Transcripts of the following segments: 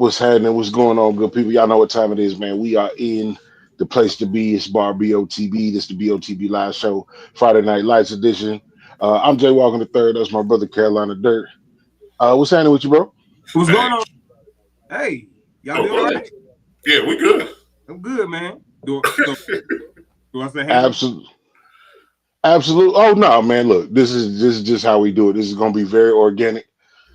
What's happening? What's going on, good people? Y'all know what time it is, man. We are in the place to be. It's bar BOTB. This is the BOTB live show, Friday Night Lights edition. I'm Jay Walker the third. That's my brother Carolina Dirt. What's happening with you, bro? What's Hey. going on? Hey, y'all Oh, doing all right? Yeah, we good. I'm good, man. Do I say hey? Absolutely. Absolute. Oh no, man. Look, this is just how we do it. This is gonna be very organic.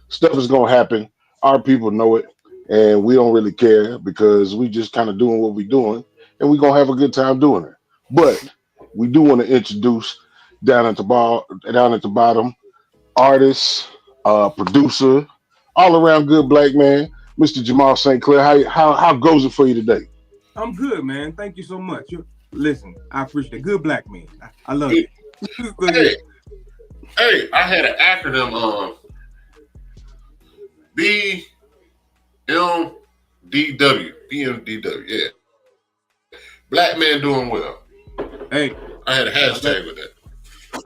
Stuff is gonna happen. Our people know it, and we don't really care because we just kind of doing what we're doing, and we're gonna have a good time doing it. But we do want to introduce down at the bottom, artist, producer, all around good black man, Mr. Jamal St. Clair. How goes it for you today? I'm good, man. Thank you so much. Listen, I appreciate it. Good black man. I love it. Hey, I had an acronym BMDW. BMDW, yeah. Black man doing well. Hey, I had a hashtag with that.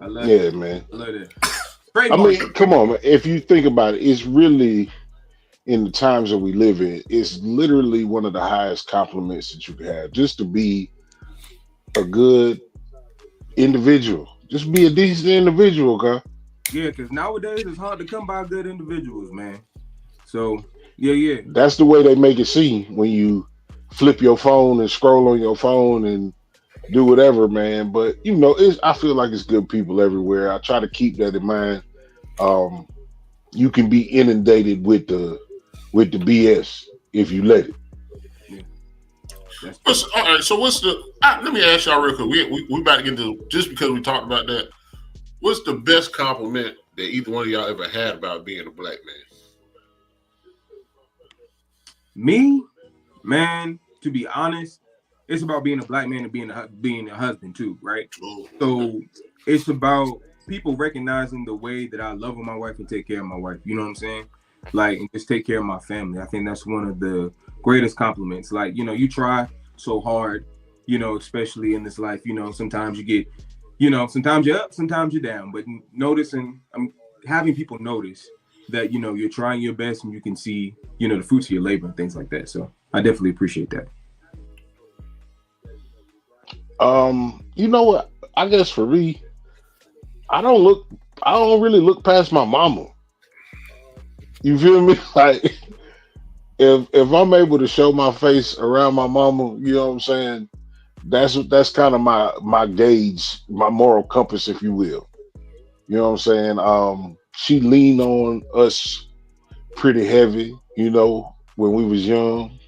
I love Yeah, it. man. I love it. I mean, come on, man. If you think about it, it's really in the times that we live in, it's literally one of the highest compliments that you can have. Just to be a good individual. Just be a decent individual, okay? Yeah, because nowadays it's hard to come by good individuals, man. So, yeah. That's the way they make it seem when you flip your phone and scroll on your phone and do whatever, man. But I feel like it's good people everywhere. I try to keep that in mind. You can be inundated with the BS if you let it. Yeah. All right, so what's the? Let me ask y'all real quick. We about to get into, just because we talked about that. What's the best compliment that either one of y'all ever had about being a black man? Me, man, to be honest, it's about being a black man and being a husband too, right? Oh, so it's about people recognizing the way that I love my wife and take care of my wife. You know what I'm saying? Like, and just take care of my family. I think that's one of the greatest compliments. Like, you try so hard, especially in this life. Sometimes you get, sometimes you're up, sometimes you're down. But noticing, having people notice that you're trying your best and you can see the fruits of your labor and things like that. So I definitely appreciate that. You know what? I guess for me, I don't really look past my mama. You feel me? Like if I'm able to show my face around my mama, you know what I'm saying? That's kind of my gauge, my moral compass, if you will. You know what I'm saying? She leaned on us pretty heavy, when we was young.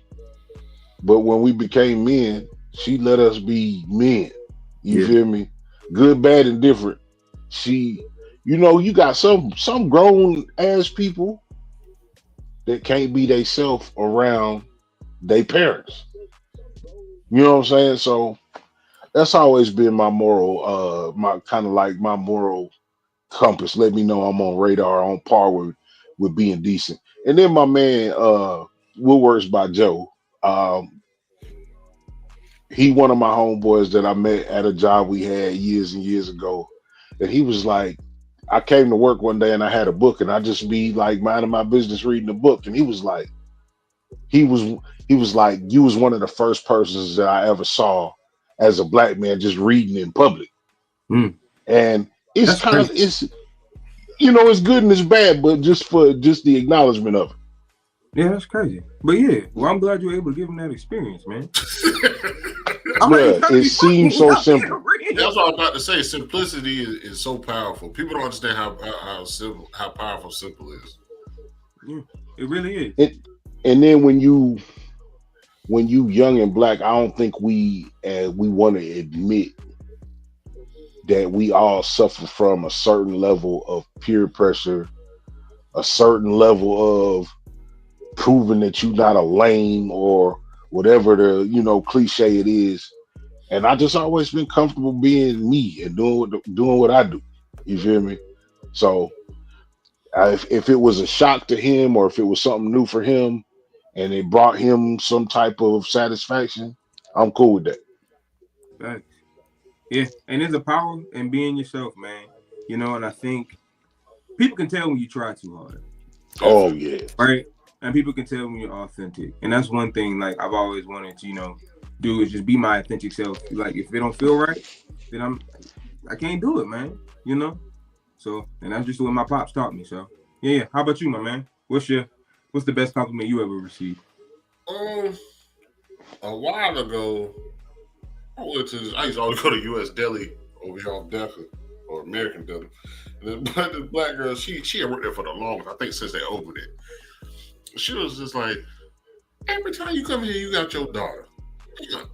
But when we became men, she let us be men. You feel me? Good, bad, and different. You got some grown ass people that can't be theyself around their parents. You know what I'm saying? So that's always been my moral, my kind of like my moral compass. Let me know I'm on radar, on par with being decent. And then my man, Woodworks by Joe. He one of my homeboys that I met at a job we had years and years ago. And he was like, I came to work one day and I had a book and I just be like minding my business reading a book. And he was like, you was one of the first persons that I ever saw as a black man just reading in public. And it's kind of it's good and it's bad, but just the acknowledgement of it. Yeah, that's crazy. But yeah, well, I'm glad you were able to give him that experience, man. It seems so simple. That's what I was about to say. Simplicity is so powerful. People don't understand how powerful simple is. Yeah, it really is. And then when you young and black, I don't think we want to admit that we all suffer from a certain level of peer pressure, a certain level of proving that you're not a lame or whatever the cliche it is. And I just always been comfortable being me and doing what I do. You feel me? So if it was a shock to him or if it was something new for him and it brought him some type of satisfaction, I'm cool with that. Right. Yeah, and there's a power in being yourself, man. And I think people can tell when you try too hard. Oh yeah. Right? and people can tell when you're authentic. And that's one thing like I've always wanted to, do is just be my authentic self. Like if it don't feel right, then I can't do it, man. So, and that's just what my pops taught me. So, yeah. How about you, my man? What's the best compliment you ever received? A while ago, I used to always go to U.S. Deli over here on Delta or American Deli. And the black girl, she had worked there for the longest. I think since they opened it. She was just like, every time you come here, you got your daughter.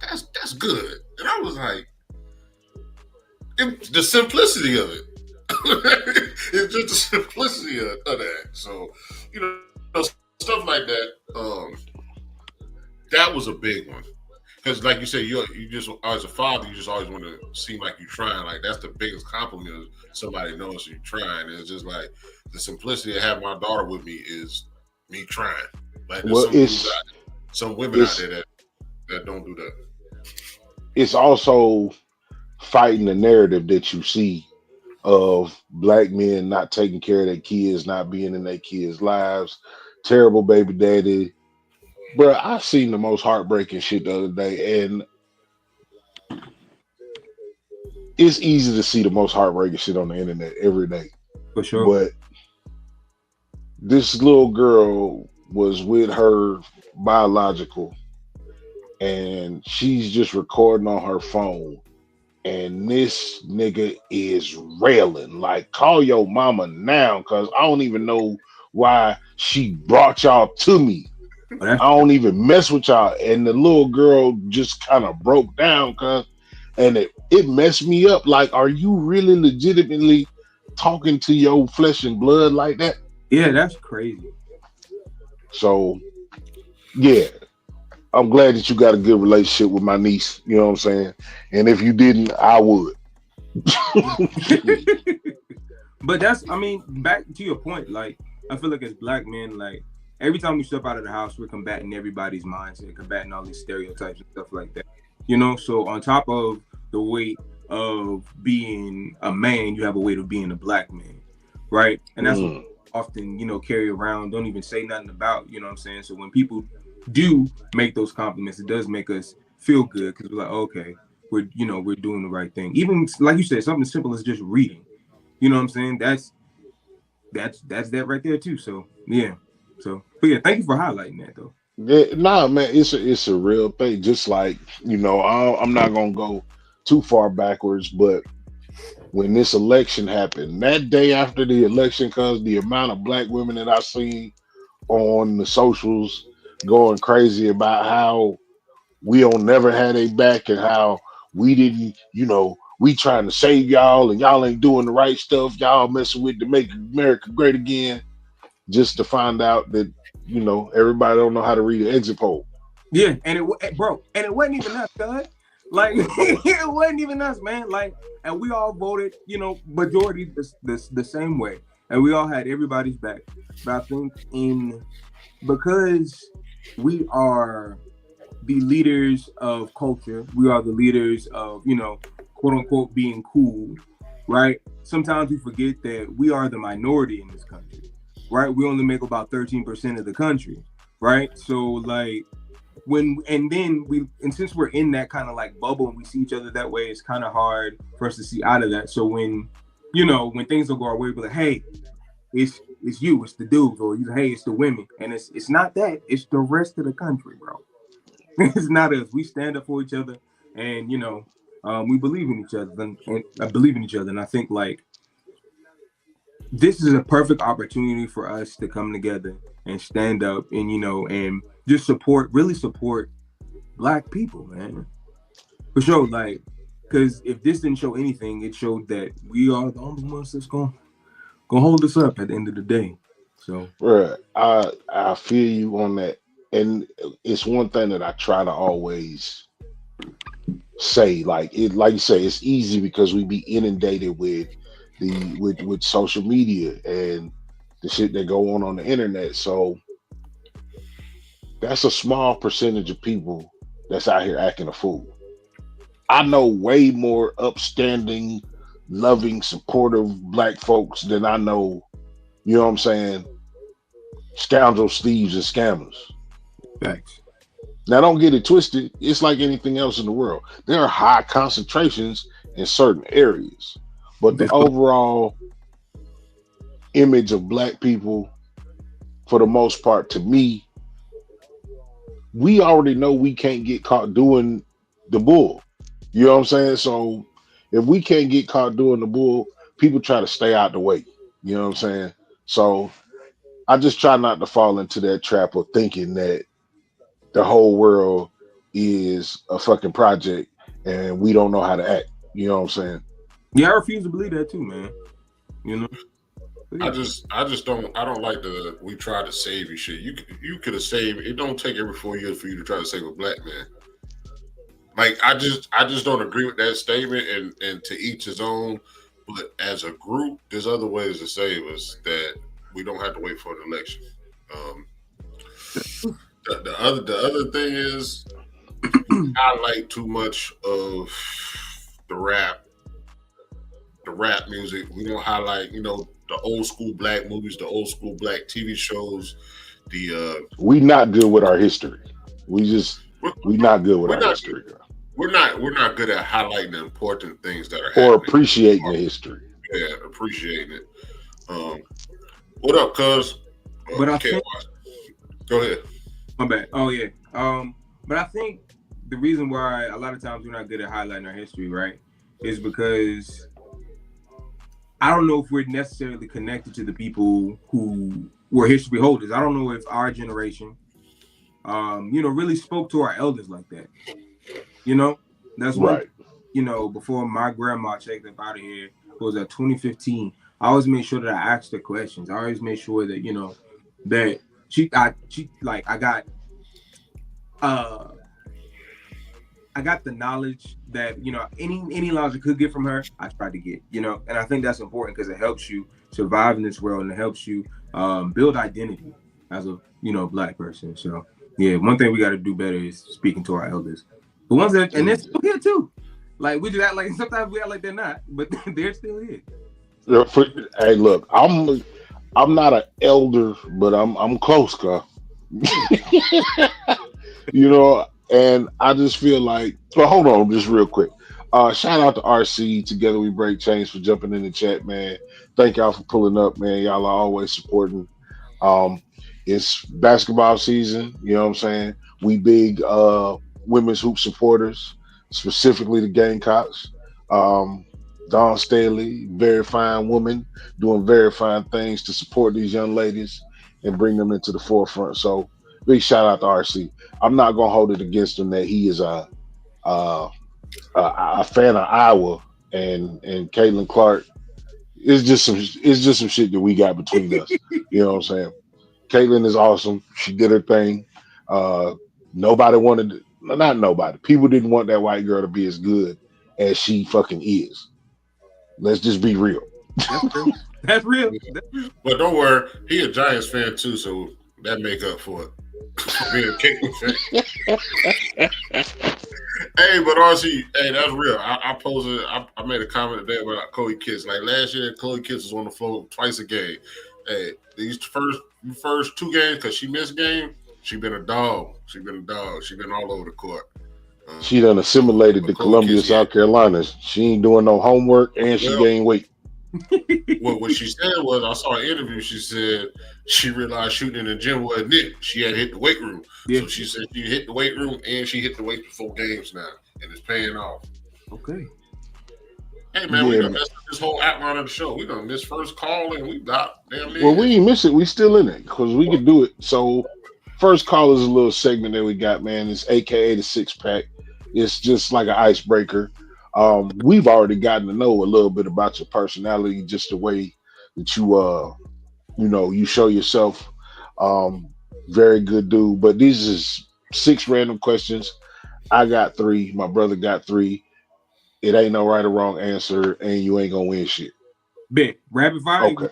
That's good. And I was like, the simplicity of it. It's just the simplicity of that. So, stuff like that. That was a big one. Because, like you said, you just as a father, you just always want to seem like you're trying. Like that's the biggest compliment somebody knows you're trying. And it's just like the simplicity of having my daughter with me is me trying. Like there's some women out there that don't do that. It's also fighting the narrative that you see of black men not taking care of their kids, not being in their kids' lives, terrible baby daddy. Bro, I seen the most heartbreaking shit the other day, and it's easy to see the most heartbreaking shit on the internet every day. For sure. But this little girl was with her biological, and she's just recording on her phone. And this nigga is railing, like, call your mama now, because I don't even know why she brought y'all to me. I don't even mess with y'all. And the little girl just kind of broke down, and it messed me up. Like, are you really legitimately talking to your flesh and blood like that? Yeah, that's crazy. So, yeah. I'm glad that you got a good relationship with my niece. You know what I'm saying? And if you didn't, I would. But back to your point, like, I feel like as black men, like, every time we step out of the house, we're combating everybody's mindset, combating all these stereotypes and stuff like that. So on top of the weight of being a man, you have a weight of being a black man, right? And that's what often, carry around, don't even say nothing about, you know what I'm saying? So when people do make those compliments, it does make us feel good because we're like, okay, we're doing the right thing. Even like you said, something simple as just reading. You know what I'm saying? That's that right there too. So yeah. But yeah, thank you for highlighting that though. Yeah, nah, man, it's a real thing. Just like, I'm not gonna go too far backwards, but when this election happened, that day after the election, cause the amount of black women that I seen on the socials going crazy about how we don't never had a back and how we didn't, we trying to save y'all and y'all ain't doing the right stuff. Y'all messing with to make America great again. Just to find out that, everybody don't know how to read an exit poll. Yeah, and it wasn't even us, cuz. Like, it wasn't even us, man. Like, and we all voted, majority the same way. And we all had everybody's back. But I think because we are the leaders of culture, we are the leaders of, quote unquote, being cool, right? Sometimes we forget that we are the minority in this country, right? We only make about 13% of the country, right? So like since we're in that kind of like bubble and we see each other that way, it's kind of hard for us to see out of that. So when things don't go our way, we're like, hey, it's you, it's the dudes, or hey, it's the women. And it's not that, it's the rest of the country, bro. It's not us. We stand up for each other, and we believe in each other, and I believe in each other. And I think like this is a perfect opportunity for us to come together and stand up, and and just really support black people, man. For sure, like, because if this didn't show anything, it showed that we are the only ones that's gonna hold us up at the end of the day. So, right, I feel you on that. And it's one thing that I try to always say, like you say, it's easy because we be inundated with with social media and the shit that go on the internet. So that's a small percentage of people that's out here acting a fool. I know way more upstanding, loving, supportive black folks than I know, you know what I'm saying, scoundrels, thieves, and scammers. Facts. Now, don't get it twisted. It's like anything else in the world. There are high concentrations in certain areas, but the That's what, overall image of black people, for the most part, to me, we already know we can't get caught doing the bull. You know what I'm saying? So if we can't get caught doing the bull, people try to stay out the way. You know what I'm saying? So I just try not to fall into that trap of thinking that the whole world is a fucking project and we don't know how to act. You know what I'm saying? yeah, I refuse to believe that too, man. You know? I just don't like the we try to save you shit. You could have saved. It don't take every 4 years for you to try to save a black man. Like I just don't agree with that statement. And to each his own. But as a group, there's other ways to save us that we don't have to wait for an election. The other thing is I like too much of the rap music. We don't highlight, the old school black movies, the old school black TV shows. We not good with our history. We not good with we're our not history. we're not good at highlighting the important things that are Or happening. appreciating the history. Yeah, appreciating it. What up, cuz? But I think, go ahead. my bad. Oh yeah. But I think the reason why a lot of times we're not good at highlighting our history, right, is because I don't know if we're necessarily connected to the people who were history holders. I don't know if our generation, really spoke to our elders like that. That's one. Right. Before my grandma checked up out of here, it was at 2015. I always made sure that I asked her questions. I always made sure that that I got the knowledge that any knowledge I could get from her, I tried to get, and I think that's important because it helps you survive in this world and it helps you build identity as a black person. So yeah, one thing we got to do better is speaking to our elders, the ones that, and they're still here too. Like we do that, like sometimes we act like they're not, but they're still here. Hey, look, I'm not an elder, but I'm close, guy. And I just feel like, well, hold on, just real quick. Shout out to RC, Together We Break Chains, for jumping in the chat, man. Thank y'all for pulling up, man. Y'all are always supporting. It's basketball season, you know what I'm saying? We big women's hoop supporters, specifically the Gamecocks. Dawn Staley, very fine woman, doing very fine things to support these young ladies and bring them into the forefront. So big shout out to RC. I'm not gonna hold it against him that he is a fan of Iowa and Caitlin Clark. It's just some shit that we got between us. You know what I'm saying? Caitlin is awesome. She did her thing. Nobody wanted, not nobody. People didn't want that white girl to be as good as she fucking is. Let's just be real. That's real. But don't worry, he a Giants fan too, so that make up for it. Being a Caitlin fan. Hey, but RC, hey, that's real. I posted, I made a comment today about Chloe Kitts. Like last year, Chloe Kitts was on the floor twice a game. Hey, these first 2 games, because she missed game, she been a dog. She been all over the court. She done assimilated to Columbia, South Carolina. She ain't doing no homework, and she gained weight. Well, what she said was, I saw an interview. She said she realized shooting in the gym wasn't it. She had hit the weight room. Yeah. So she said she hit the weight room and she hit the weight for 4 games now, and it's paying off. Okay. Hey man, we done messed up this whole outline of the show. We done missed first call and we got damn near. Well, we ain't miss it. We still in it because we could do it. So first call is a little segment that we got, man. It's AKA the 6-pack. It's just like an icebreaker. We've already gotten to know a little bit about your personality, just the way that you show yourself. Very good dude. But these is 6 random questions. I got 3. My brother got 3. It ain't no right or wrong answer, and you ain't gonna win shit. Bet. Rapid fire. Okay.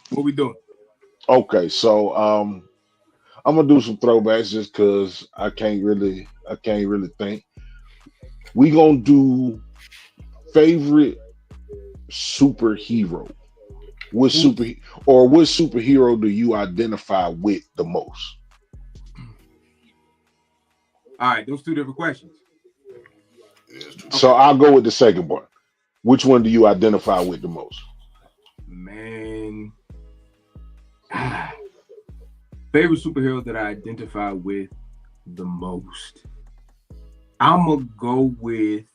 What we doing? Okay, so I'm gonna do some throwbacks just because I can't really think. We gonna do favorite superhero. What superhero do you identify with the most? All right, those two different questions. So I'll go with the second one. Which one do you identify with the most? Man. Favorite superhero that I identify with the most. I'm gonna go with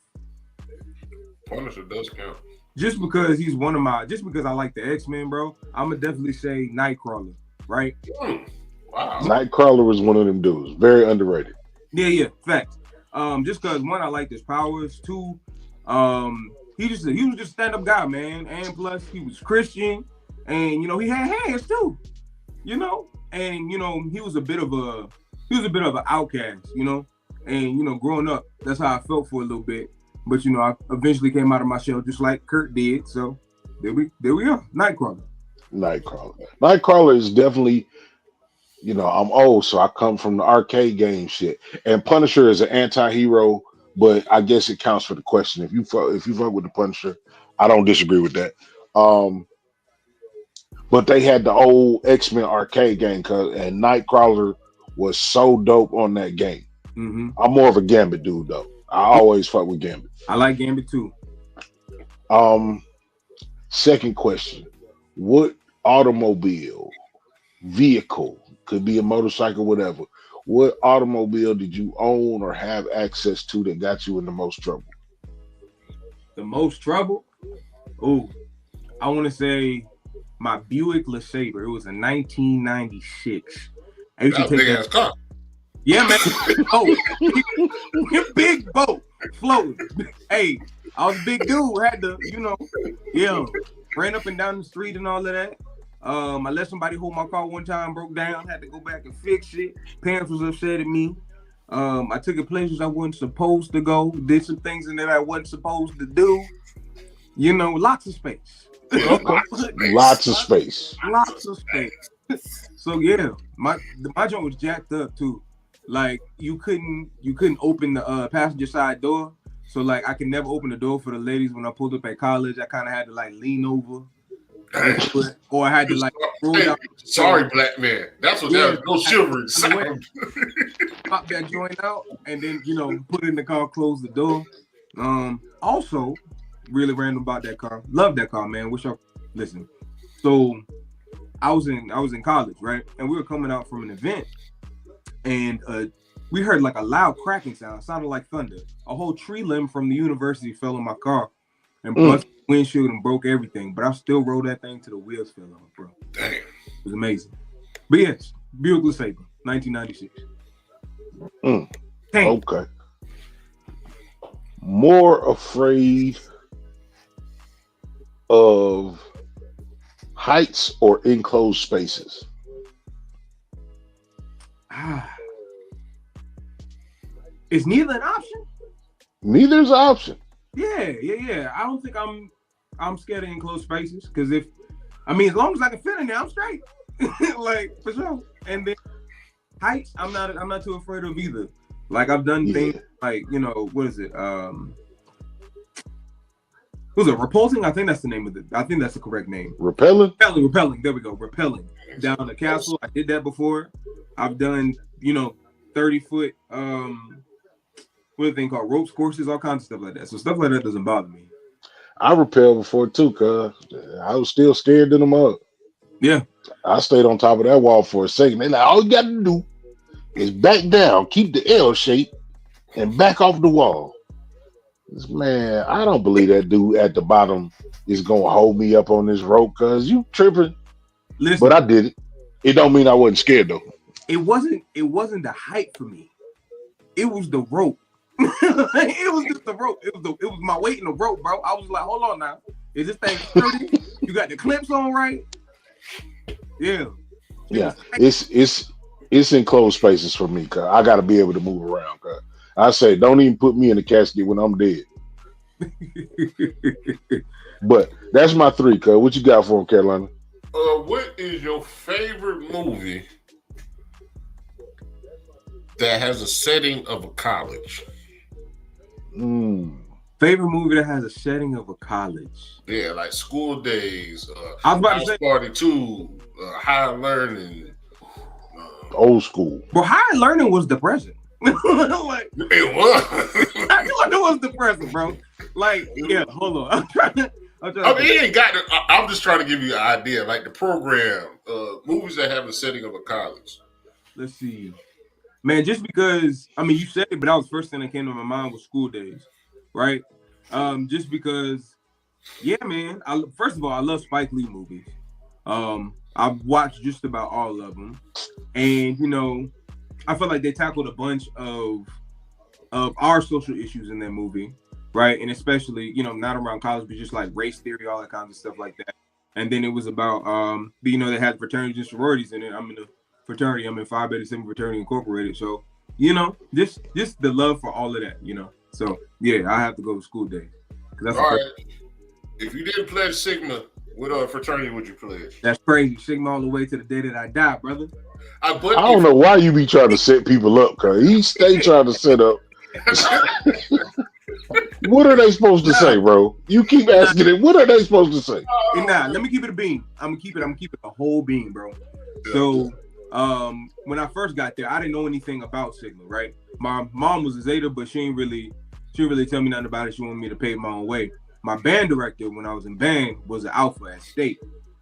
Punisher does count. Just because he's one of my, just because I like the X-Men, bro, I'm gonna definitely say Nightcrawler, right? Wow. Nightcrawler was one of them dudes. Very underrated. Yeah, facts. Just because one, I like his powers. Two, he was just a stand-up guy, man. And plus, he was Christian, and he had hands too, and he was a bit of an outcast, and growing up, that's how I felt for a little bit. But I eventually came out of my shell just like Kurt did. So there we are. Nightcrawler. Nightcrawler is definitely, I'm old, so I come from the arcade game shit. And Punisher is an anti-hero, but I guess it counts for the question. If you fuck with the Punisher, I don't disagree with that. But they had the old X-Men arcade game, and Nightcrawler was so dope on that game. Mm-hmm. I'm more of a Gambit dude though. I always fuck with Gambit. I like Gambit too. Second question. What automobile, vehicle, could be a motorcycle, whatever. What automobile did you own or have access to that got you in the most trouble? The most trouble? Oh, I want to say my Buick LeSabre. It was a 1996. I used to take big ass car. Yeah, man. Oh, big boat floating. Hey, I was a big dude. Had to, ran up and down the street and all of that. I let somebody hold my car one time, broke down, had to go back and fix it. Parents was upset at me. I took it places I wasn't supposed to go, did some things in there I wasn't supposed to do. Lots of space. Lots of space. Lots of space. So yeah, my joint was jacked up too. Like you couldn't open the passenger side door. So like I could never open the door for the ladies when I pulled up at college. I kind of had to like lean over, or I had to like roll down. Sorry, black man. That's what that was. No chivalry sound. Pop that joint out and then put it in the car, close the door. Also, really random about that car. Love that car, man. Listen. So I was in college, right? And we were coming out from an event. And we heard like a loud cracking sound. It sounded like thunder. A whole tree limb from the university fell in my car and busted the windshield and broke everything. But I still rode that thing till the wheels fell off, bro. Damn. It was amazing. But yes, Buick LeSabre, 1996. Okay. More afraid of heights or enclosed spaces? Is neither an option? Neither's an option. Yeah. I don't think I'm scared of enclosed spaces because as long as I can fit in there, I'm straight. Like for sure. And then heights, I'm not too afraid of either. Like I've done things like what is it? Was it repulsing? I think that's the name of it. I think that's the correct name. Repelling. There we go. Repelling down the castle. I did that before. I've done 30-foot what are they called, ropes courses, all kinds of stuff like that. So stuff like that doesn't bother me. I rappelled before too, cause I was still scared to them up. Yeah. I stayed on top of that wall for a second. They like, all you gotta do is back down, keep the L shape, and back off the wall. Man, I don't believe that dude at the bottom is gonna hold me up on this rope, cause you tripping. Listen, but I did it. It don't mean I wasn't scared though. It wasn't the height for me. It was the rope. It was just the rope. It was my weight in the rope, bro. I was like, hold on now. Is this thing sturdy? You got the clips on right? Yeah. Yeah. It's enclosed spaces for me, cause I gotta be able to move around. Cause I say, don't even put me in the casket when I'm dead. But that's my three, cuz. What you got for him, Carolina? What is your favorite movie that has a setting of a college? Favorite movie that has a setting of a college. Yeah, like School Days, I was about House to say Party 2, Higher Learning. Old school. Well, Higher Learning was depressing. Like, It was. Higher Learning was depressing, bro. Like, yeah, hold on. I mean, he ain't got. I'm just trying to give you an idea, like the program, movies that have the setting of a college. Let's see, man. Just because, I mean, you said it, but that was the first thing that came to my mind was School Days, right? Just because, yeah, man. First of all, I love Spike Lee movies. I've watched just about all of them, and you know, I feel like they tackled a bunch of our social issues in that movie. Right, and especially, you know, not around college, but just like race theory, all that kinds of stuff like that. And then it was about, you know, they had fraternities and sororities in it. I'm in a fraternity. I'm in Phi Beta Sigma Fraternity Incorporated. So, you know, just the love for all of that, you know. So, yeah, I have to go with School Days. All right. If you didn't pledge Sigma, what fraternity would you pledge? That's crazy. Sigma all the way to the day that I die, brother. I don't know why you be trying to set people up, cause he stay trying to set up. What are they supposed to say, bro? You keep asking it. What are they supposed to say? Nah, let me keep it a bean. I'm gonna keep it a whole bean, bro. So, when I first got there, I didn't know anything about Sigma, right? My mom was a Zeta, but she didn't really tell me nothing about it. She wanted me to pay my own way. My band director, when I was in band, was an Alpha at State.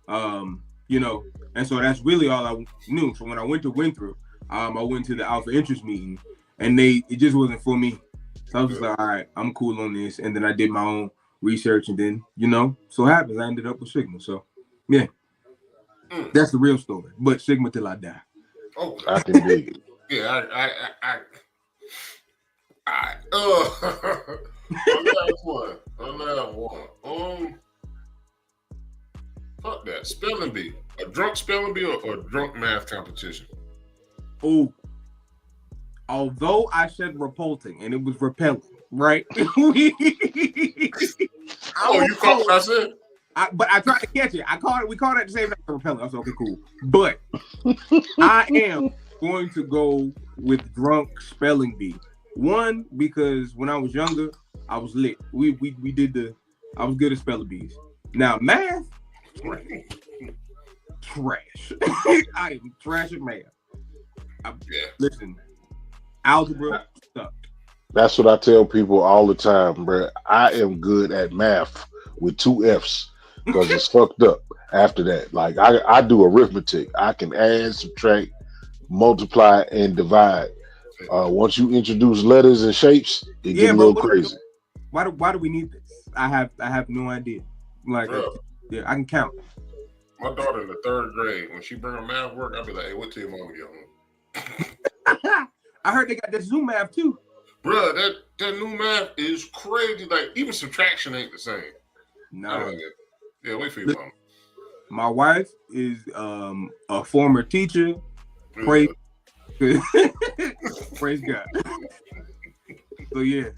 You know, and so that's really all I knew. So when I went to Winthrop, I went to the Alpha interest meeting, and it just wasn't for me. So I was just like, all right, I'm cool on this. And then I did my own research, and then, you know, so happens I ended up with Sigma. So, yeah, that's the real story. But Sigma till I die. Oh, I can dig it. Yeah, another one. Fuck that. Spelling bee. A drunk spelling bee or a drunk math competition? Oh. Although I said repulsing and it was repelling, right? You caught what I said? But I tried to catch it. We called it at the same time, repelling. I was okay, cool. But I am going to go with drunk spelling bee. One, because when I was younger, I was lit. I was good at spelling bees. Now math, trash. I am trash at math. Listen. Algebra sucked. That's what I tell people all the time, bro. I am good at math with 2 F's because it's fucked up after that. Like I do arithmetic. I can add, subtract, multiply, and divide. Once you introduce letters and shapes, it gets a little crazy. Why do we need this? I have no idea. Like, yeah, I can count. My daughter in the 3rd grade, when she bring her math work, I'll be like, hey, what till your mama get home? I heard they got this Zoom math too. Bruh, that new math is crazy. Like, even subtraction ain't the same. No. Yeah, wait for your mama. My wife is a former teacher. Praise God. So yeah.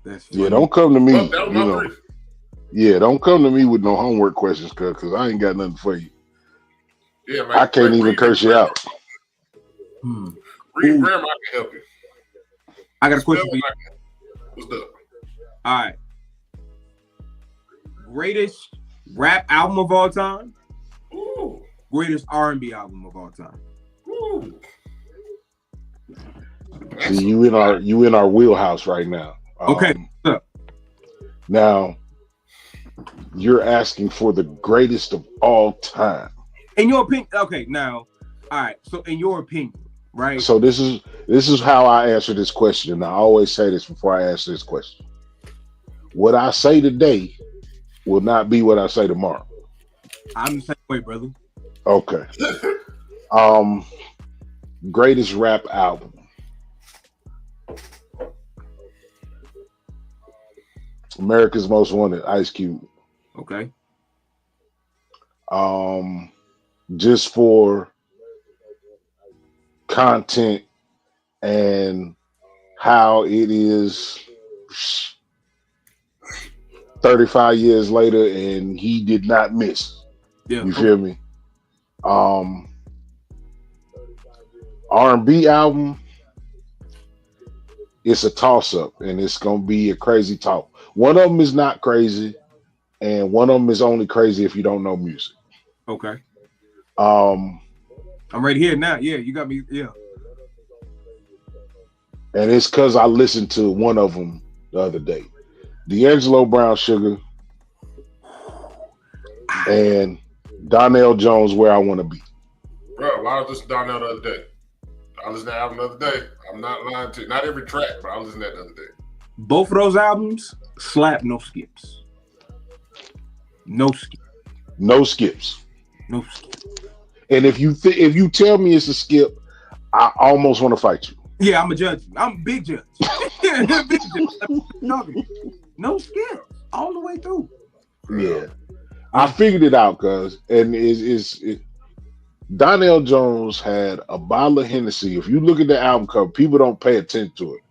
That's funny. Yeah, don't come to me. Don't come to me with no homework questions, cause I ain't got nothing for you. Yeah, I can't even curse you out. Read grammar, I can help you. I got a question for you. What's up? All right. Greatest rap album of all time? Ooh. Greatest R&B album of all time? Ooh. See, you in our wheelhouse right now. Okay. What's up? Now, you're asking for the greatest of all time. In your opinion, okay. Now, all right. So, in your opinion, right? So this is how I answer this question, and I always say this before I answer this question. What I say today will not be what I say tomorrow. I'm the same way, brother. Okay. Greatest rap album. America's Most Wanted, Ice Cube. Okay. Just for content and how it is 35 years later and he did not miss. Yeah. You feel me? R&B album it's a toss up, and it's gonna be a crazy talk. One of them is not crazy, and one of them is only crazy if you don't know music. Okay. Um, I'm right here now. Yeah, you got me. Yeah. and it's because I listened to one of them the other day, D'Angelo Brown Sugar and Donnell Jones, Where I Want to Be. Bro, why was this Donnell the other day? I listened to the album the other day. I'm not lying to you. Not every track, but I listened to that the other day. Both of those albums slap, no skips. No skips. No skips. No skips. And if you tell me it's a skip, I almost want to fight you. Yeah, I'm a judge. I'm a big judge. Big judge. No skips all the way through. Yeah. I figured it out, cuz, and Donnell Jones had a bottle of Hennessy. If you look at the album cover, people don't pay attention to it.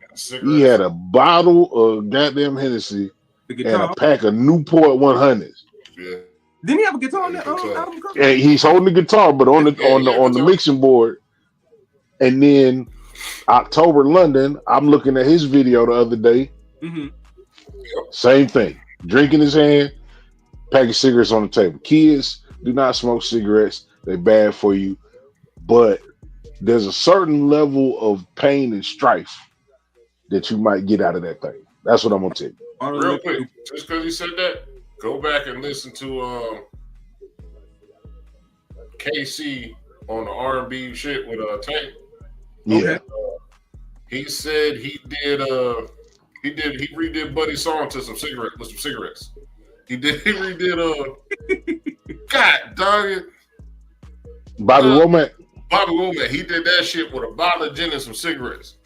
He had a bottle of goddamn Hennessy and a pack of Newport 100s. Yeah. Didn't he have a guitar on that album cover? And he's holding the guitar, but on the mixing board. And then October London, I'm looking at his video the other day. Mm-hmm. Same thing. Drink in his hand, pack of cigarettes on the table. Kids, do not smoke cigarettes. They're bad for you. But there's a certain level of pain and strife that you might get out of that thing. That's what I'm going to tell you. Real quick, just because you said that, go back and listen to KC on the R&B shit with Tank. Yeah. He said he redid Buddy's song to some cigarettes. He redid God dog it. Bobby Womack. He did that shit with a bottle of gin and some cigarettes.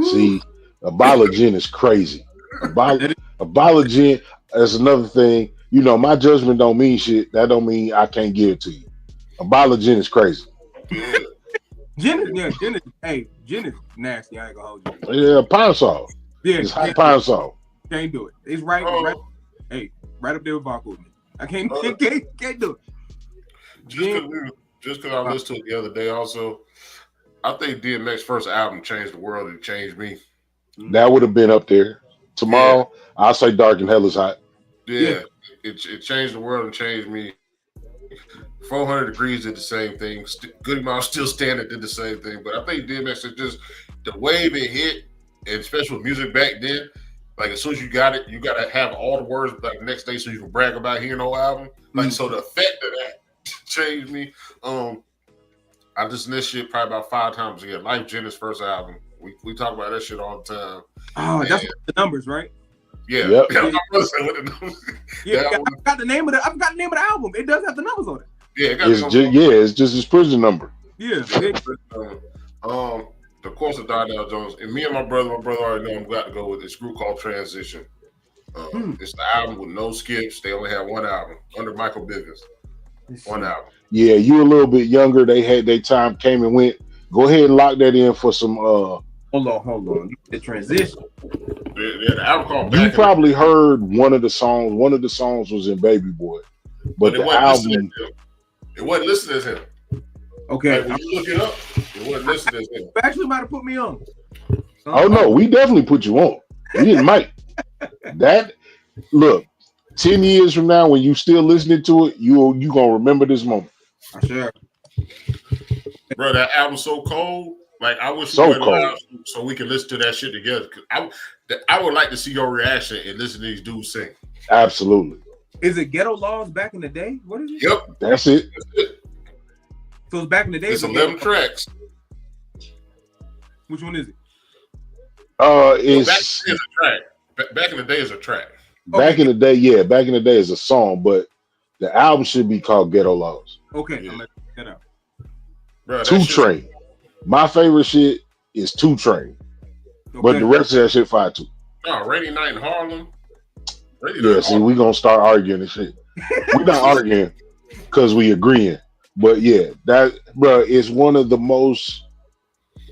See, a bottle of gin is crazy. A bottle of gin is another thing. You know, my judgment don't mean shit. That don't mean I can't give it to you. A bottle of gin is crazy. Yeah. Gin is nasty. I ain't gonna hold you. Yeah, pine salt. Yeah, it's hot pine salt. Can't do it. It's right up there with vodka with me. I can't do it. Just because I listened to it the other day, also, I think DMX's first album changed the world. It changed me. That would have been up there. Tomorrow, I'll say Dark and Hell is Hot. Yeah. It changed the world and changed me. 400 Degrees did the same thing. Goody Mouse Still Standing did the same thing. But I think DMX is just the wave it hit, and especially with music back then. Like as soon as you got it, you got to have all the words like the next day so you can brag about hearing no album. Like so, the effect of that changed me. I listened to this shit probably about 5 times a year. Life Jenner's first album. We talk about that shit all the time. Oh, that's the numbers, right? Yeah. Yep. I forgot the name of the album. It does have the numbers on it. Yeah, it's just his prison number. Yeah. The course of Donnell Jones, and me and my brother already know I'm got to go with this group called Transition. It's the album with no skips. They only have one album under Michael Bivins. One album. Yeah, you a little bit younger. They had their time, came and went. Go ahead and lock that in for some. Hold on. The Transition. Yeah, the album called. You probably heard one of the songs. One of the songs was in Baby Boy, but the album. It wasn't listed as him. Okay, like, when you look it up, it wasn't listed as him. You actually might have put me on. Oh no, we definitely put you on. We didn't, Mike. That look. 10 years from now, when you still listening to it, you gonna remember this moment. Sure. Bro, that album's so cold. Like I wish so we cold, so we can listen to that shit together. I would like to see your reaction and listen to these dudes sing. Absolutely. Is it Ghetto Laws back in the day? What is it? Yep, that's it. So it's back in the day. It's 11 tracks. Which one is it? It's back in a track. Back in the day is a track. Back in the day, yeah. Back in the day is a song, but the album should be called Ghetto Laws. Okay, I'm gonna check that out. Bro, 2 Train. My favorite shit is 2 Train, but the rest of that shit fire too. No, Rainy Night in Harlem. We gonna start arguing and shit. We're not arguing because we agreeing, but yeah, that bro is one of the most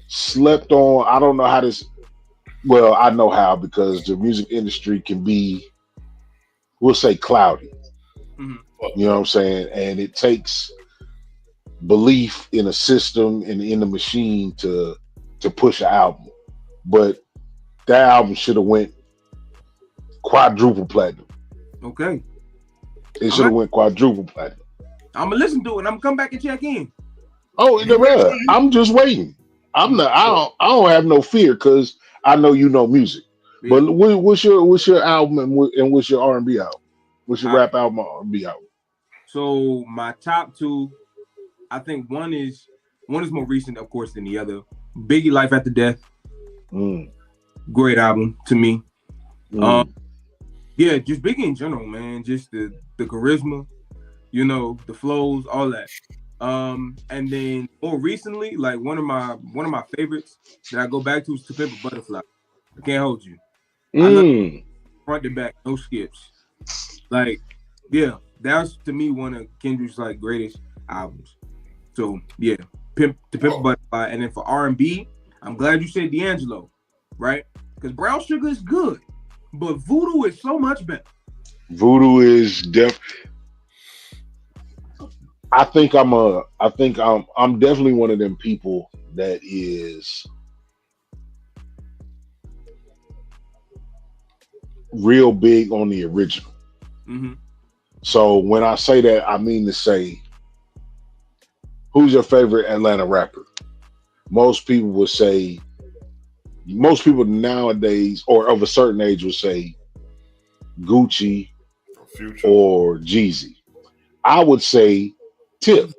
slept on. I don't know how this. Well, I know how because the music industry can be, we'll say, cloudy. Mm-hmm. You know what I'm saying? And it takes belief in a system and in the machine to push an album. But that album should have went quadruple platinum. Okay. It should have went quadruple platinum. I'm gonna listen to it and I'm gonna come back and check in. Oh, I'm just waiting. I don't have no fear because I know you know music. Yeah. But what's your album and what's your R&B album? What's your rap album or R&B album? So my top two, I think one is more recent, of course, than the other. Biggie, Life After Death. Great album to me. Yeah, just Biggie in general, man. Just the charisma, you know, the flows, all that. And then more recently, like one of my favorites that I go back to is To Pimp a Butterfly. I Can't Hold You. I love front to back, no skips. Like, yeah, that's to me one of Kendrick's like greatest albums. So yeah, To Pimp a Butterfly. And then for R&B, I'm glad you said D'Angelo, right? Because Brown Sugar is good, but Voodoo is so much better. Voodoo is I think I'm definitely one of them people that is real big on the original. So when I say that, I mean to say, who's your favorite Atlanta rapper? Most people nowadays or of a certain age would say Gucci or Jeezy. I would say Tip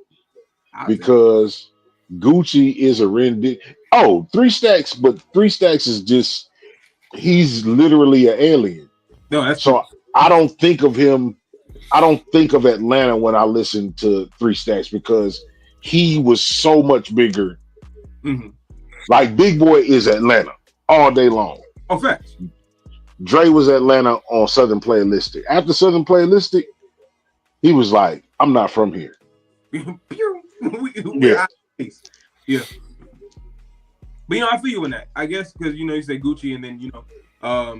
because Gucci is a rendition. Oh, 3 Stacks, but 3 Stacks is just, he's literally an alien. No, that's so I don't think of him. I don't think of Atlanta when I listen to 3 Stacks because he was so much bigger. Like Big Boy is Atlanta all day long. Oh, facts. Dre was Atlanta on Southern Playalistic. After Southern Playalistic, he was like, I'm not from here. Yeah. Yeah. But you know, I feel you in that. I guess because you know you say Gucci and then you know.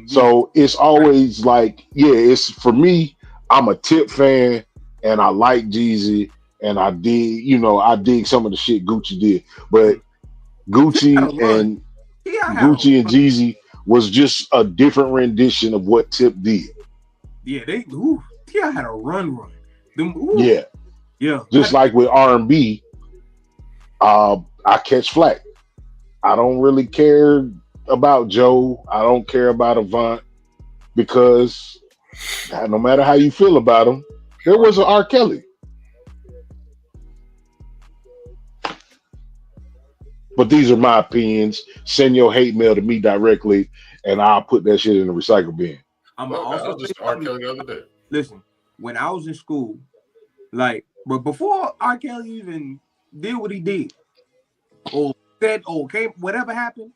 So it's always like, yeah, it's for me. I'm a Tip fan and I like Jeezy and I dig some of the shit Gucci did, but Gucci and Jeezy was just a different rendition of what Tip did. Yeah, T.I. had a run. Yeah. Just like with R&B, I catch flack. I don't really care about Joe. I don't care about Avant because no matter how you feel about him, there was an R. Kelly. But these are my opinions. Send your hate mail to me directly, and I'll put that shit in the recycle bin. I was just R. Kelly the other day. Listen, when I was in school, but before R. Kelly even did what he did, or said, okay, whatever happened,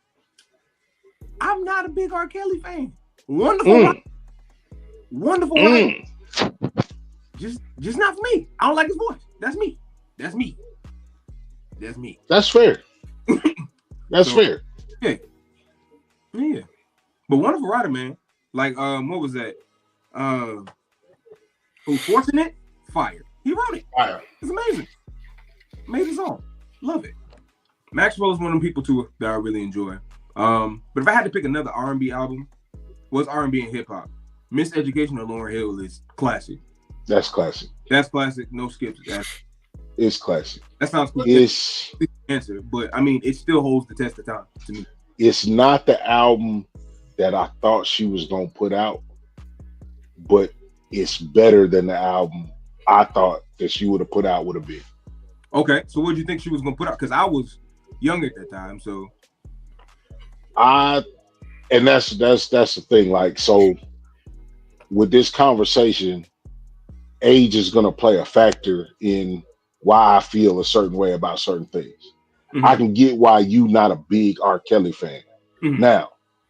I'm not a big R. Kelly fan. Wonderful, just not for me. I don't like his voice. That's me. That's fair. That's fair. Yeah. But Wonderful Rider, man. Like, what was that? Unfortunate Fire. He wrote it. Fire. It's amazing. Made his own. Love it. Maxwell is one of them people too that I really enjoy. But if I had to pick another R&B album, was R&B and hip hop. Miseducation of Lauryn Hill is classic. That's classic. No skips. It's classic. That sounds cool. It's answer, but I mean, it still holds the test of time to me. It's not the album that I thought she was gonna put out, but it's better than the album I thought that she would have put out would have been. Okay, so what do you think she was gonna put out? Because I was young at that time, so. And that's the thing. Like, so with this conversation, age is gonna play a factor in why I feel a certain way about certain things. I can get why you not a big R. Kelly fan. Now,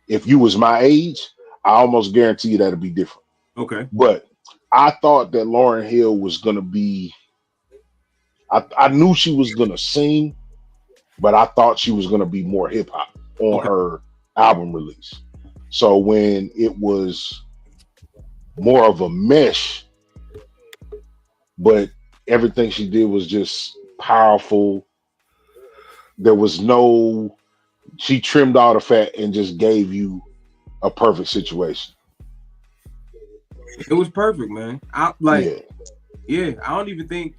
if you was my age, I almost guarantee you that'd be different. Okay. But I thought that Lauryn Hill was gonna be. I knew she was gonna sing, but I thought she was gonna be more hip hop on her album release. So when it was more of a mesh, but everything she did was just powerful. There was she trimmed all the fat and just gave you a perfect situation. It was perfect, man. I don't even think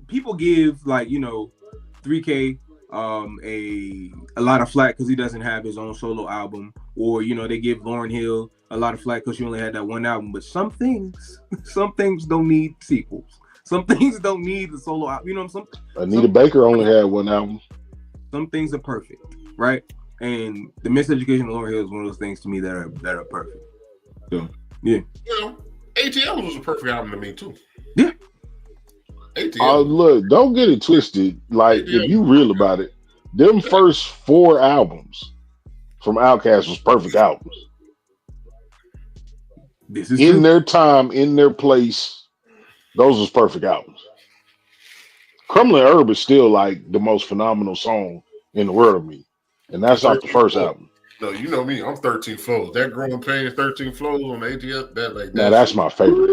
people give like, 3K a lot of flack because he doesn't have his own solo album, or they give Lauryn Hill a lot of flack because she only had that one album. But some things don't need sequels. Some things don't need the solo album. Anita Baker only had one album. Some things are perfect, right? And the Miseducation of Lauryn Hill is one of those things to me that are perfect. So yeah. ATL was a perfect album to me too. Yeah. ATL. Look, don't get it twisted. Like, ATL, if you real about it, them first 4 albums from Outkast was perfect albums. This is in true. their time, in their place, those was perfect albums. Crumbling Herb is still like the most phenomenal song in the world to me. And that's off the first album. No, you know me, I'm 13 Flows. That Growing Pains 13 Flows on the ATL, that's my favorite.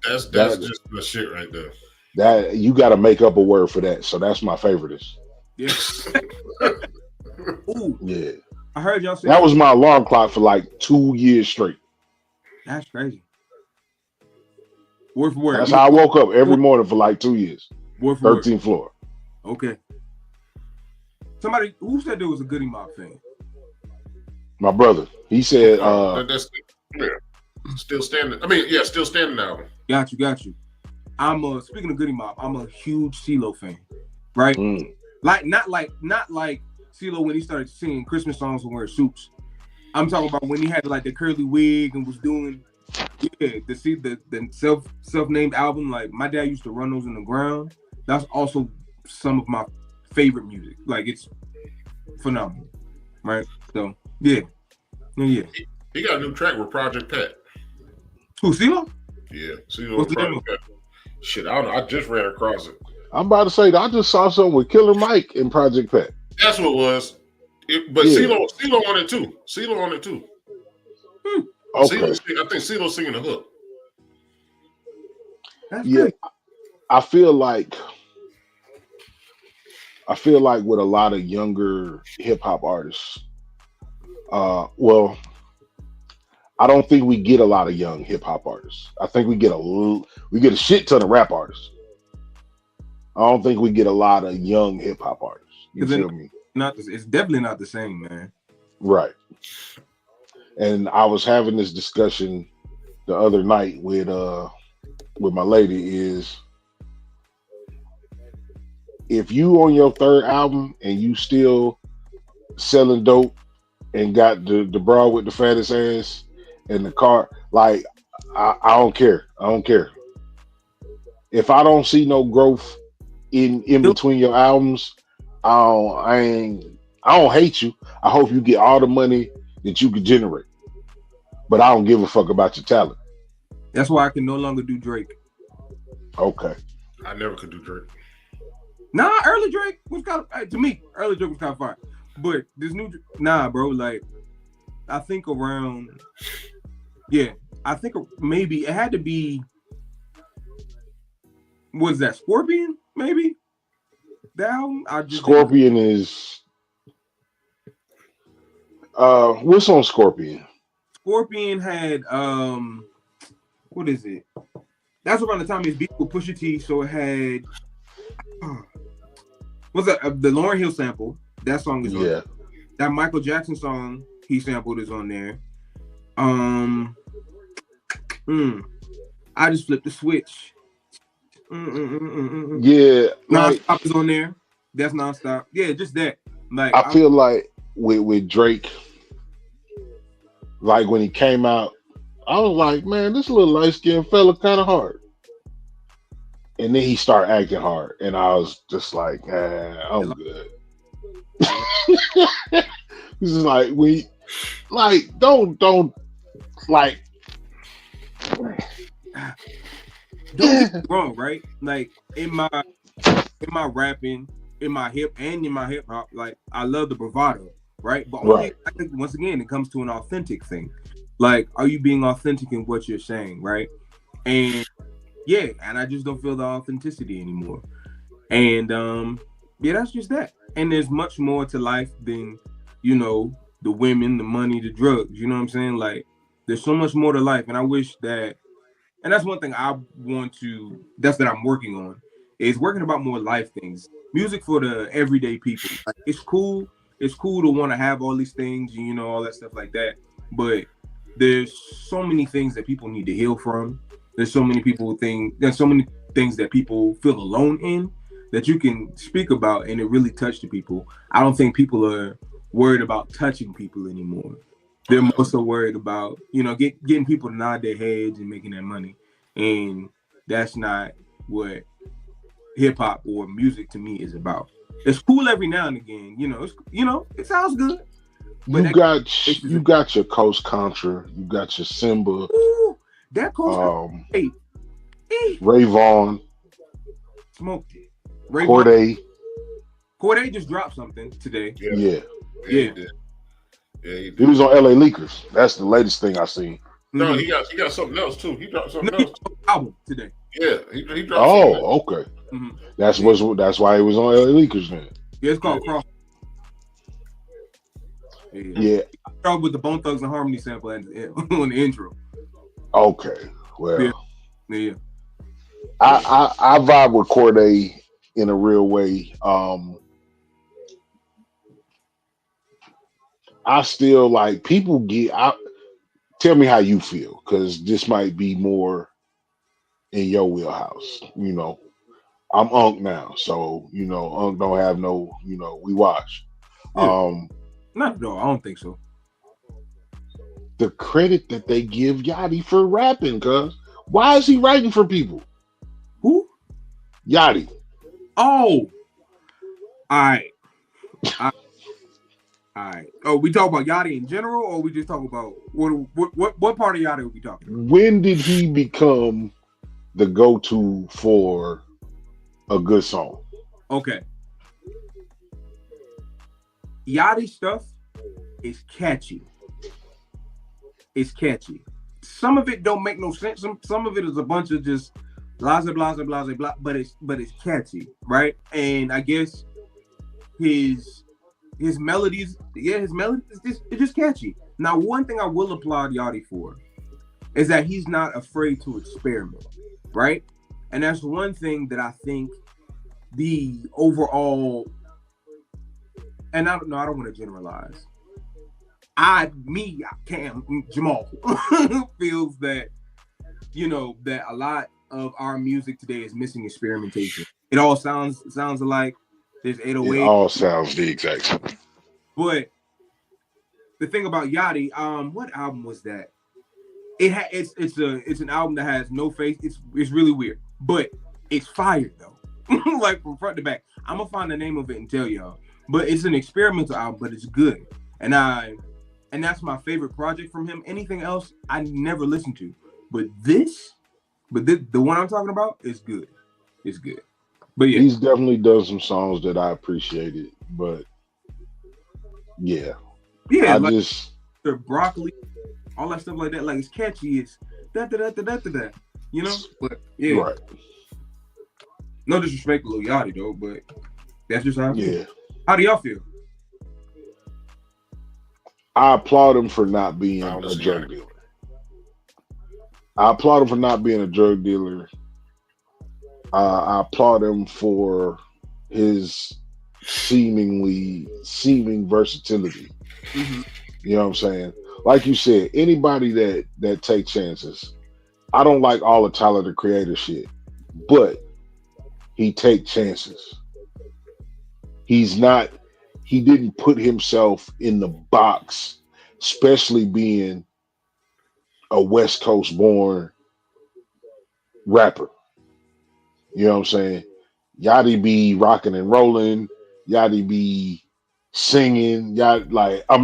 That's just the shit right there. That you got to make up a word for that. So that's my favorite. Yeah. Ooh. Yeah. I heard y'all say that was my alarm clock for like 2 years straight. That's crazy. Word for word. That's how I woke up every morning for like 2 years. Word for 13th floor. Okay. Somebody who said there was a Goody Mob fan? My brother. He said that's Still Standing. I mean, yeah, Still Standing album. Got you. Speaking of Goody Mob, I'm a huge CeeLo fan. Right? Like not like CeeLo when he started singing Christmas songs and wearing suits. I'm talking about when he had like the curly wig and was doing the self-named album. Like my dad used to run those in the ground. That's also some of my favorite music. Like it's phenomenal. Right? So yeah. He got a new track with Project Pat. Who, CeeLo? Yeah, CeeLo with Project Pat. Shit, I don't know. I just ran across it. I'm about to say I just saw something with Killer Mike in Project Pat. That's what it was. But yeah. CeeLo on it too. CeeLo on it too. Okay. I think CeeLo's singing the hook. That's good. I feel like with a lot of younger hip hop artists, I don't think we get a lot of young hip hop artists. I think we get a shit ton of rap artists. I don't think we get a lot of young hip hop artists. You feel me? It's definitely not the same, man. Right. And I was having this discussion the other night with my lady is if you on your 3rd album and you still selling dope and got the bra with the fattest ass and the car, like I don't care. I don't care. If I don't see no growth in between your albums, I don't hate you. I hope you get all the money that you can generate. But I don't give a fuck about your talent. That's why I can no longer do Drake. Okay. I never could do Drake. Nah, early Drake was kind of, to me, early Drake was kind of fire. But this new, bro, like, I think maybe it had to be, was that Scorpion, maybe? Down? Scorpion is, what's on Scorpion? Scorpion had, what is it? That's around the time it's beat with Pusha T, so it had, what's that? The Lauryn Hill sample. That song is on there. That Michael Jackson song he sampled is on there. I just flipped the switch. Yeah. Nonstop is on there. That's Nonstop. Yeah, just that. Like I feel like with Drake, like when he came out, I was like, man, this little light-skinned fella kind of hard. And then he started acting hard. And I was just like, I'm good. This is like, don't get me wrong, right? Like in my rapping, in my hip hop, like I love the bravado, right? But only, I think once again, it comes to an authentic thing. Like, are you being authentic in what you're saying, right? And and I just don't feel the authenticity anymore. And that's just that. And there's much more to life than, the women, the money, the drugs. You know what I'm saying? Like, there's so much more to life, and I wish that. And that's one thing that's that I'm working on, is working about more life things. Music for the everyday people. Like, it's cool. It's cool to want to have all these things, and, all that stuff like that. But there's so many things that people need to heal from. There's so many things that people feel alone in that you can speak about, and it really touched the people. I don't think people are worried about touching people anymore. They're more so worried about, getting people to nod their heads and making that money. And that's not what hip hop or music to me is about. It's cool every now and again, it sounds good. But you got your Coast Contra, you got your Simba. Ooh, that Coast Ray Vaughn. Smoked it. Corday just dropped something today. Yeah. He did. Yeah, he did. He was on LA Leakers. That's the latest thing I seen. No, he got something else too. He dropped something else. Album today. Yeah, he dropped. Oh, okay. Mm-hmm. That's why he was on LA Leakers then. Yeah, it's called Cross. Yeah. With the Bone Thugs and Harmony sample on the intro. Okay. Well. Yeah. I vibe with Corday in a real way. I still like people tell me how you feel, because this might be more in your wheelhouse. I'm Unc now, so Unc don't have no, we watch. Yeah. No, I don't think so. The credit that they give Yachty for rapping, cuz why is he writing for people? Who? Yachty. Oh, all right. Oh, we talk about Yachty in general, or we just talk about what part of Yachty are we talking about? When did he become the go-to for a good song? Okay. Yachty stuff is catchy. It's catchy. Some of it don't make no sense. Some of it is a bunch of just blah blah blah blah blah. But it's catchy, right? And I guess his melodies, it's just catchy. Now, one thing I will applaud Yachty for is that he's not afraid to experiment, right? And that's one thing that I think the overall, and I don't want to generalize. Jamal feels that, that a lot of our music today is missing experimentation. It all sounds alike. There's 808. It all sounds the exact same. But the thing about Yachty, what album was that? It's an album that has no face. It's really weird, but it's fire though. Like from front to back. I'm gonna find the name of it and tell y'all. But it's an experimental album, but it's good. And that's my favorite project from him. Anything else I never listened to. But the one I'm talking about is good. It's good. But yeah. He's definitely done some songs that I appreciated, but yeah. Yeah, the broccoli, all that stuff like that. Like, it's catchy. It's da. But yeah. Right. No disrespect to Lil Yachty though, but that's just how I feel. Yeah. How do y'all feel? I applaud him for not being a drug dealer. I applaud him for not being a drug dealer. I applaud him for his seeming versatility. Mm-hmm. You know what I'm saying? Like you said, anybody that takes chances. I don't like all the Tyler the Creator shit, but he take chances. He didn't put himself in the box, especially being a West Coast born rapper. You know what I'm saying? Yachty be rocking and rolling. Yachty be singing. I'm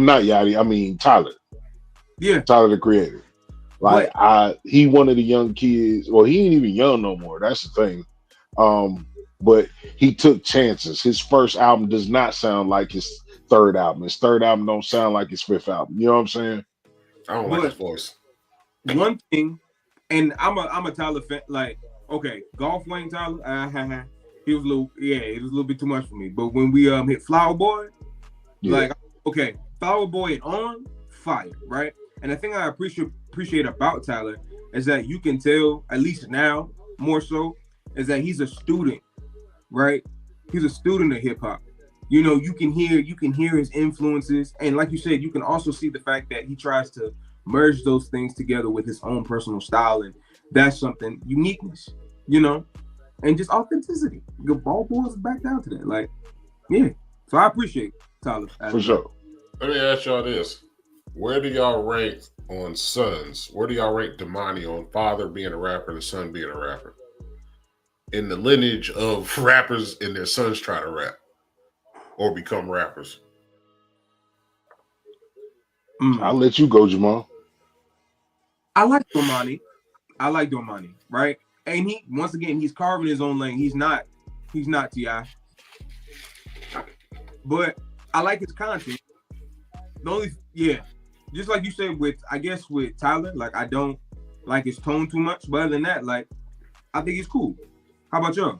not Yachty. I mean Tyler. Yeah. Tyler the Creator. He one of the young kids. Well, he ain't even young no more. That's the thing. But he took chances. His first album does not sound like his third album. His third album don't sound like his fifth album. You know what I'm saying? I don't like his voice. One thing, and I'm a Tyler fan. Like, okay, Golf Wayne Tyler, he was a little bit too much for me. But when we hit Flower Boy, like, okay, Flower Boy and On, fire, right? And the thing I appreciate about Tyler is that you can tell, at least now, more so, is that he's a student, right? He's a student of hip hop. You know, you can hear his influences, and like you said, you can also see the fact that he tries to merge those things together with his own personal style, and that's something uniqueness, you know, and just authenticity. The ball boys back down to that, like, yeah. So I appreciate Tyler for sure. Let me ask y'all this: where do y'all rank on sons? Where do y'all rank Damani on father being a rapper and the son being a rapper? In the lineage of rappers and their sons try to rap or become rappers. I'll let you go, Jamal. I like Domani, right? And he, once again, he's carving his own lane. He's not T.I. But I like his content. Just like you said with Tyler, like I don't like his tone too much. But other than that, like I think he's cool. How about y'all?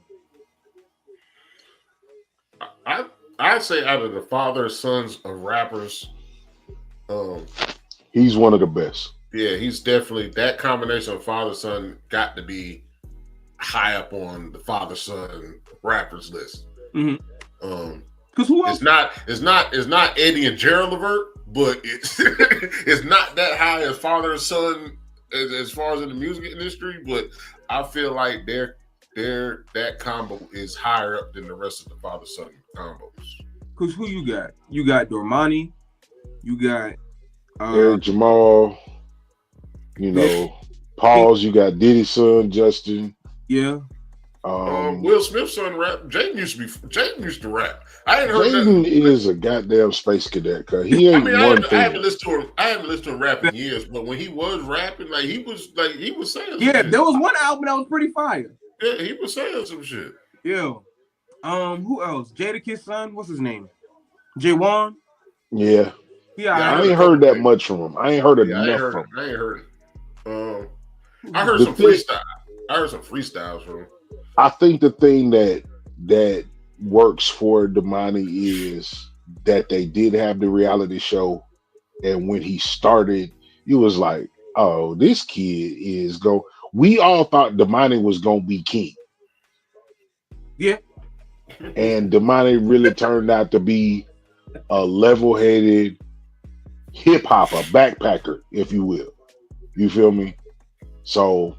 I'd say out of the father sons of rappers, he's one of the best. Yeah, he's definitely, that combination of father son got to be high up on the father son rappers list. Mm-hmm. Because who else? It's not Eddie and Gerald Levert, but it's it's not that high as father and son as far as in the music industry. But I feel like that combo is higher up than the rest of the father son combos. Because who you got? You got Dormani. You got Eric Jamal. You know, Pauls. You got Diddy's son, Justin. Yeah. Will Smith's son rap. Jaden used to rap. I ain't heard Jaden is a goddamn space cadet, cause he ain't one thing. I haven't listened to him rap in years, but when he was rapping, he was saying. Yeah, there was one album that was pretty fire. Yeah, he was saying some shit. Yeah. Who else? Jadakiss son. What's his name? J1. Yeah. Yeah. I ain't heard that much from him. I ain't heard enough from him. I ain't heard it. I heard some freestyle. I heard some freestyles from him. I think the thing that works for Damani is that they did have the reality show, and when he started, it was like, oh, this kid is go. We all thought Damani was gonna be king. Yeah. And Damani really turned out to be a level-headed hip hop, a backpacker, if you will. You feel me? So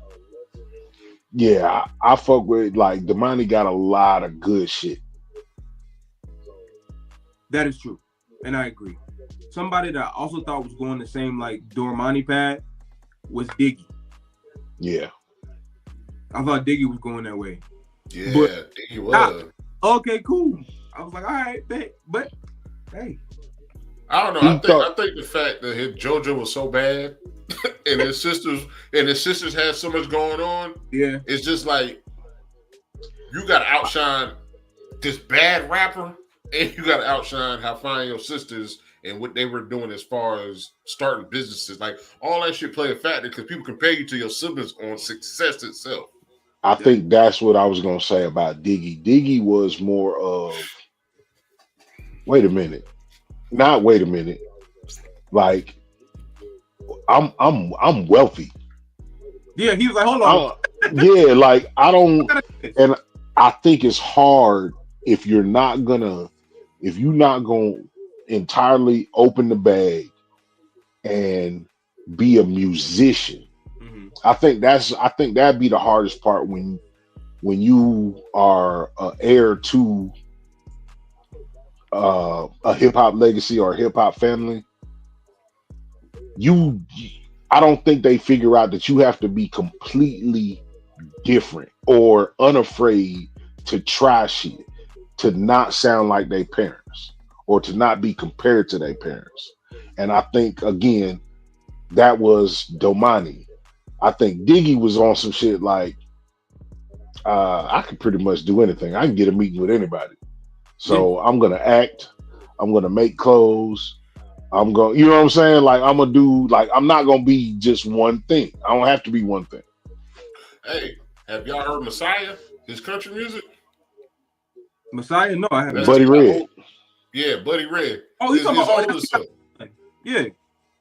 yeah, I fuck with, like, Damani got a lot of good shit. That is true. And I agree. Somebody that I also thought was going the same like Dormani pad was Diggy. Yeah. I thought Diggy was going that way. Yeah, but Diggy was. Okay, cool. I was like, all right, but hey. I don't know. I think the fact that his JoJo was so bad and his sisters had so much going on. Yeah. It's just like you gotta outshine this bad rapper and you gotta outshine how fine your sisters and what they were doing as far as starting businesses. Like all that shit play a factor because people compare you to your siblings on success itself. I think that's what I was gonna say about Diggy. Diggy was more of wait a minute. Like I'm wealthy. Yeah, he was like, hold on. Yeah, like I don't, and I think it's hard if you're not gonna entirely open the bag and be a musician. Mm-hmm. I think that'd be the hardest part when you are an heir to a hip hop legacy or a hip hop family. I don't think they figure out that you have to be completely different or unafraid to try shit, to not sound like their parents or to not be compared to their parents. And I think, again, that was Domani. I think Diggy was on some shit like, I could pretty much do anything. I can get a meeting with anybody. So I'm going to act. I'm going to make clothes. I'm going, you know what I'm saying? Like, I'm going to do, like, I'm not going to be just one thing. I don't have to be one thing. Hey, have y'all heard Messiah, his country music? Messiah? No, I haven't. Buddy Red. Yeah, Buddy Red. Oh, he's talking about Yeah.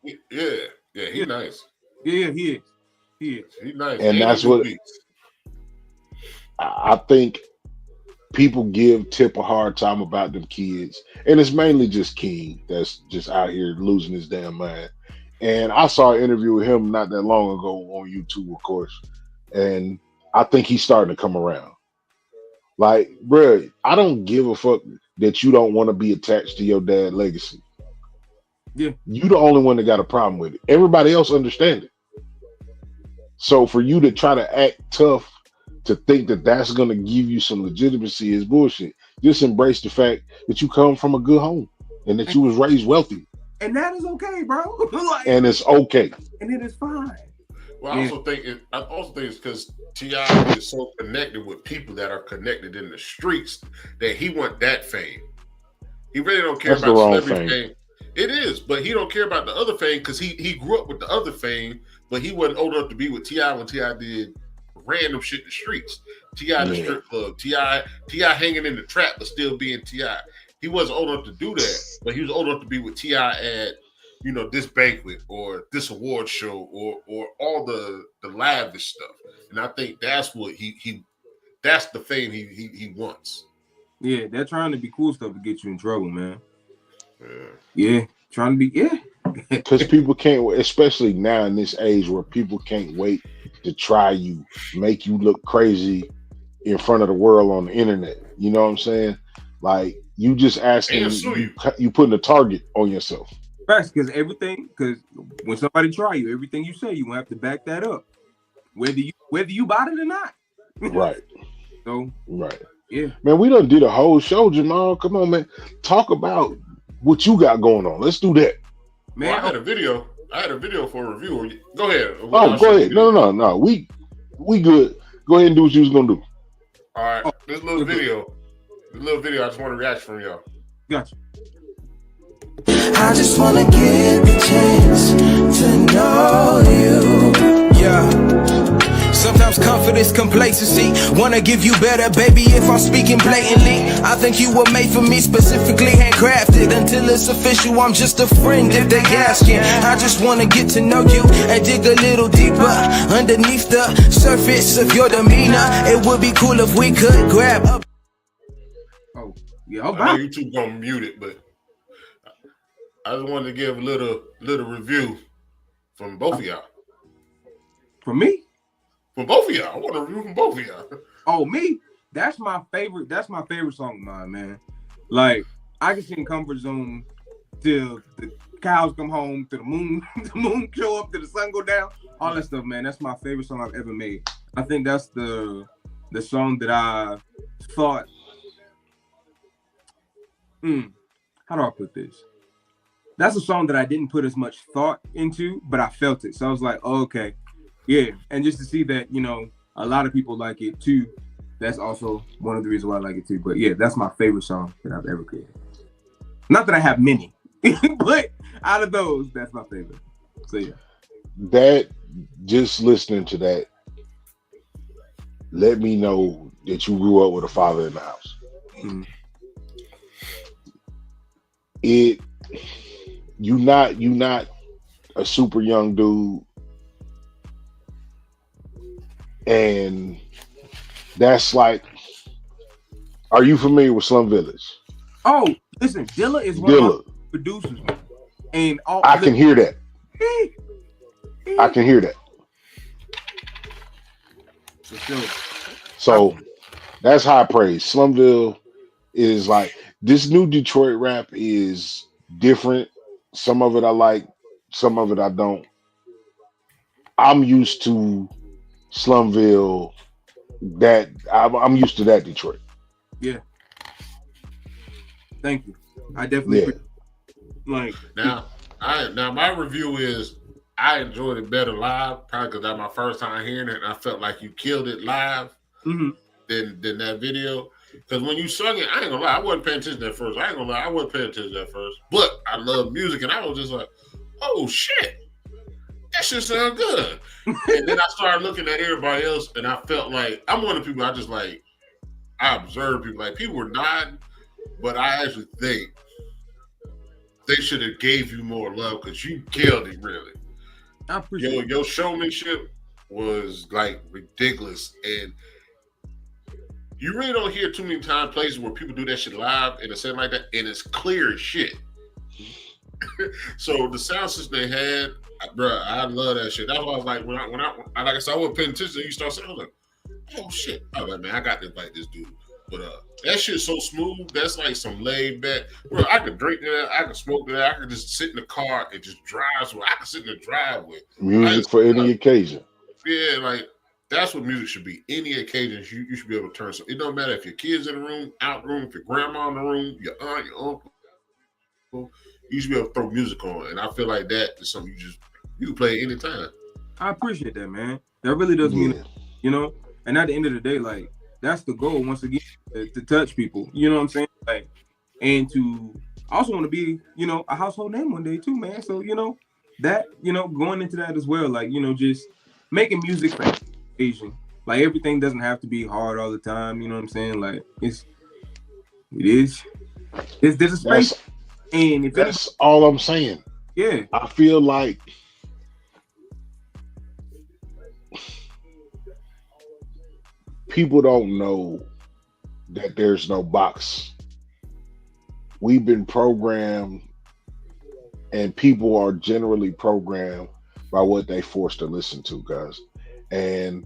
He nice. Yeah, he is. He nice. And that's what I think people give Tip a hard time about them kids. And it's mainly just King that's just out here losing his damn mind. And I saw an interview with him not that long ago on YouTube, of course. And I think he's starting to come around. Like, bruh, I don't give a fuck that you don't want to be attached to your dad's legacy. Yeah. You the only one that got a problem with it. Everybody else understand it. So for you to try to act tough to think that that's going to give you some legitimacy is bullshit. Just embrace the fact that you come from a good home and that you was raised wealthy. And that is okay, bro. Like, and it's okay. And it is fine. Well, I also think it's because T.I. is so connected with people that are connected in the streets that he want that fame. He really don't care about celebrity fame. It is, but he don't care about the other fame because he grew up with the other fame, but he wasn't old enough to be with T.I. when T.I. did random shit in the streets. T.I. in the strip club. T.I. hanging in the trap but still being T.I. He wasn't old enough to do that, but he was old enough to be with T.I. at this banquet or this award show or all the lavish stuff. And I think that's what that's the fame he wants. Yeah, they're trying to be cool stuff to get you in trouble, man. Yeah, trying to be because people can't, especially now in this age where people can't wait to try you, make you look crazy in front of the world on the internet. You know what I'm saying? Like you just asking, you putting a target on yourself. Facts, because when somebody try you, everything you say, you gonna have to back that up, whether you bought it or not. Right. So right. Yeah. Man, we done did a whole show, Jamal. Come on, man. Talk about what you got going on. Let's do that. Man, I had a video for a review. Go ahead. Go ahead. No. We good. Go ahead and do what you was gonna do. All right. This little video. I just want a reaction from y'all. Gotcha. I just wanna get the chance to know you. Yeah. Sometimes comfort is complacency. Wanna give you better, baby, if I'm speaking blatantly. I think you were made for me, specifically handcrafted. Until it's official, I'm just a friend if they asking. I just wanna get to know you and dig a little deeper underneath the surface of your demeanor. It would be cool if we could grab up. Oh, yeah. I know YouTube gonna mute it, but I just wanted to give a little review from both of y'all. From me? From both of y'all. I want a review from both of y'all. Oh, me? That's my favorite song of mine, man. Like, I can sing Comfort Zone till the cows come home, till the moon show up, till the sun go down. All that stuff, man. That's my favorite song I've ever made. I think that's the song that I thought, how do I put this? That's a song that I didn't put as much thought into, but I felt it. So I was like, oh, okay. Yeah. And just to see that, a lot of people like it too. That's also one of the reasons why I like it too. But yeah, that's my favorite song that I've ever created. Not that I have many, but out of those, that's my favorite. So yeah. That, just listening to that, let me know that you grew up with a father in the house. Mm-hmm. You not a super young dude, and that's like, are you familiar with Slum Village? Oh, listen, Dilla is one of my producers, and I can hear that. I can hear that. For sure. So that's high praise. Slumville is like, this new Detroit rap is different. Some of it I like, some of it I don't. I'm used to Slumville. I'm used to that Detroit. Yeah. Thank you. I definitely like. Now my review is I enjoyed it better live, probably because that's my first time hearing it, and I felt like you killed it live than that video. Because when you sung it, I ain't gonna lie, I wasn't paying attention at first. But I love music, and I was just like, oh shit, that shit sound good. And then I started looking at everybody else, and I felt like I'm one of the people I observe people, like people were nodding, but I actually think they should have gave you more love because you killed it, really. I appreciate your showmanship was like ridiculous, and you really don't hear too many times places where people do that shit live in a setting like that, and it's clear as shit. So the sound system they had, bro, I love that shit. That's why I was like, when I like I said, I wasn't paying attention. You start saying, I was like, oh shit, I was like, man, I got to invite this dude. But that shit's so smooth. That's like some laid back. Bro, I could drink that. I could smoke that. I could just sit in the car and just drive. So I could sit in the driveway. Music for any occasion. Yeah, like that's what music should be. Any occasion, you should be able to turn some. It don't matter if your kids in the room, out the room, if your grandma in the room, your aunt, your uncle. You should be able to throw music on. And I feel like that is something you can play anytime. I appreciate that, man. That really does mean, you know. And at the end of the day, like that's the goal. Once again, to touch people. You know what I'm saying? Like, and to I also want to be, you know, a household name one day too, man. So you know that, you know, going into that as well, like you know, just making music for Asian. Like everything doesn't have to be hard all the time. You know what I'm saying? Like there's a space. And if that's all I'm saying. Yeah. I feel like people don't know that there's no box. We've been programmed, and people are generally programmed by what they forced to listen to, guys. And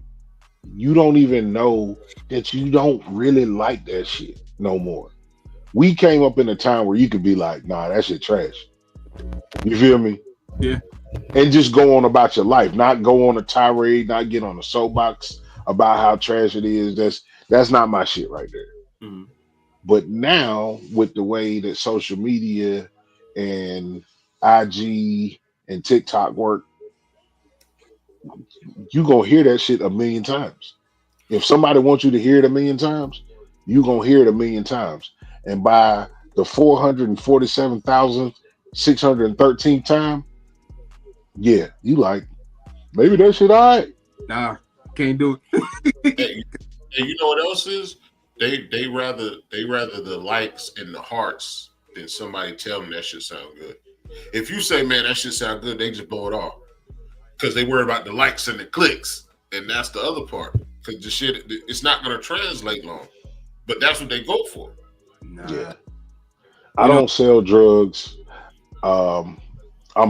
you don't even know that you don't really like that shit no more. We came up in a time where you could be like, nah, that shit trash. You feel me? Yeah. And just go on about your life, not go on a tirade, not get on a soapbox about how trash it is. That's not my shit right there. Mm-hmm. But now with the way that social media and IG and TikTok work, you gonna hear that shit a million times. If somebody wants you to hear it a million times, you gonna hear it a million times. And by the 447,613th time, yeah, you like, maybe that shit all right. Nah, can't do it. And you know what else is? They rather the likes and the hearts than somebody tell them that shit sound good. If you say, man, that shit sound good, they just blow it off. Because they worry about the likes and the clicks. And that's the other part. Because the shit, it's not going to translate long. But that's what they go for. Nah. Yeah. I don't sell drugs. I'm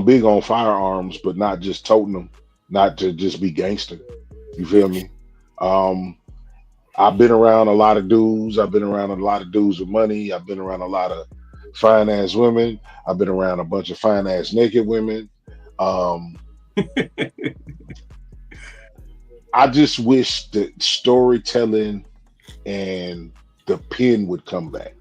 big on firearms, but not just toting them, not to just be gangster. You feel me? I've been around a lot of dudes. I've been around a lot of dudes with money. I've been around a lot of fine ass women. I've been around a bunch of fine ass naked women. I just wish that storytelling and the pen would come back.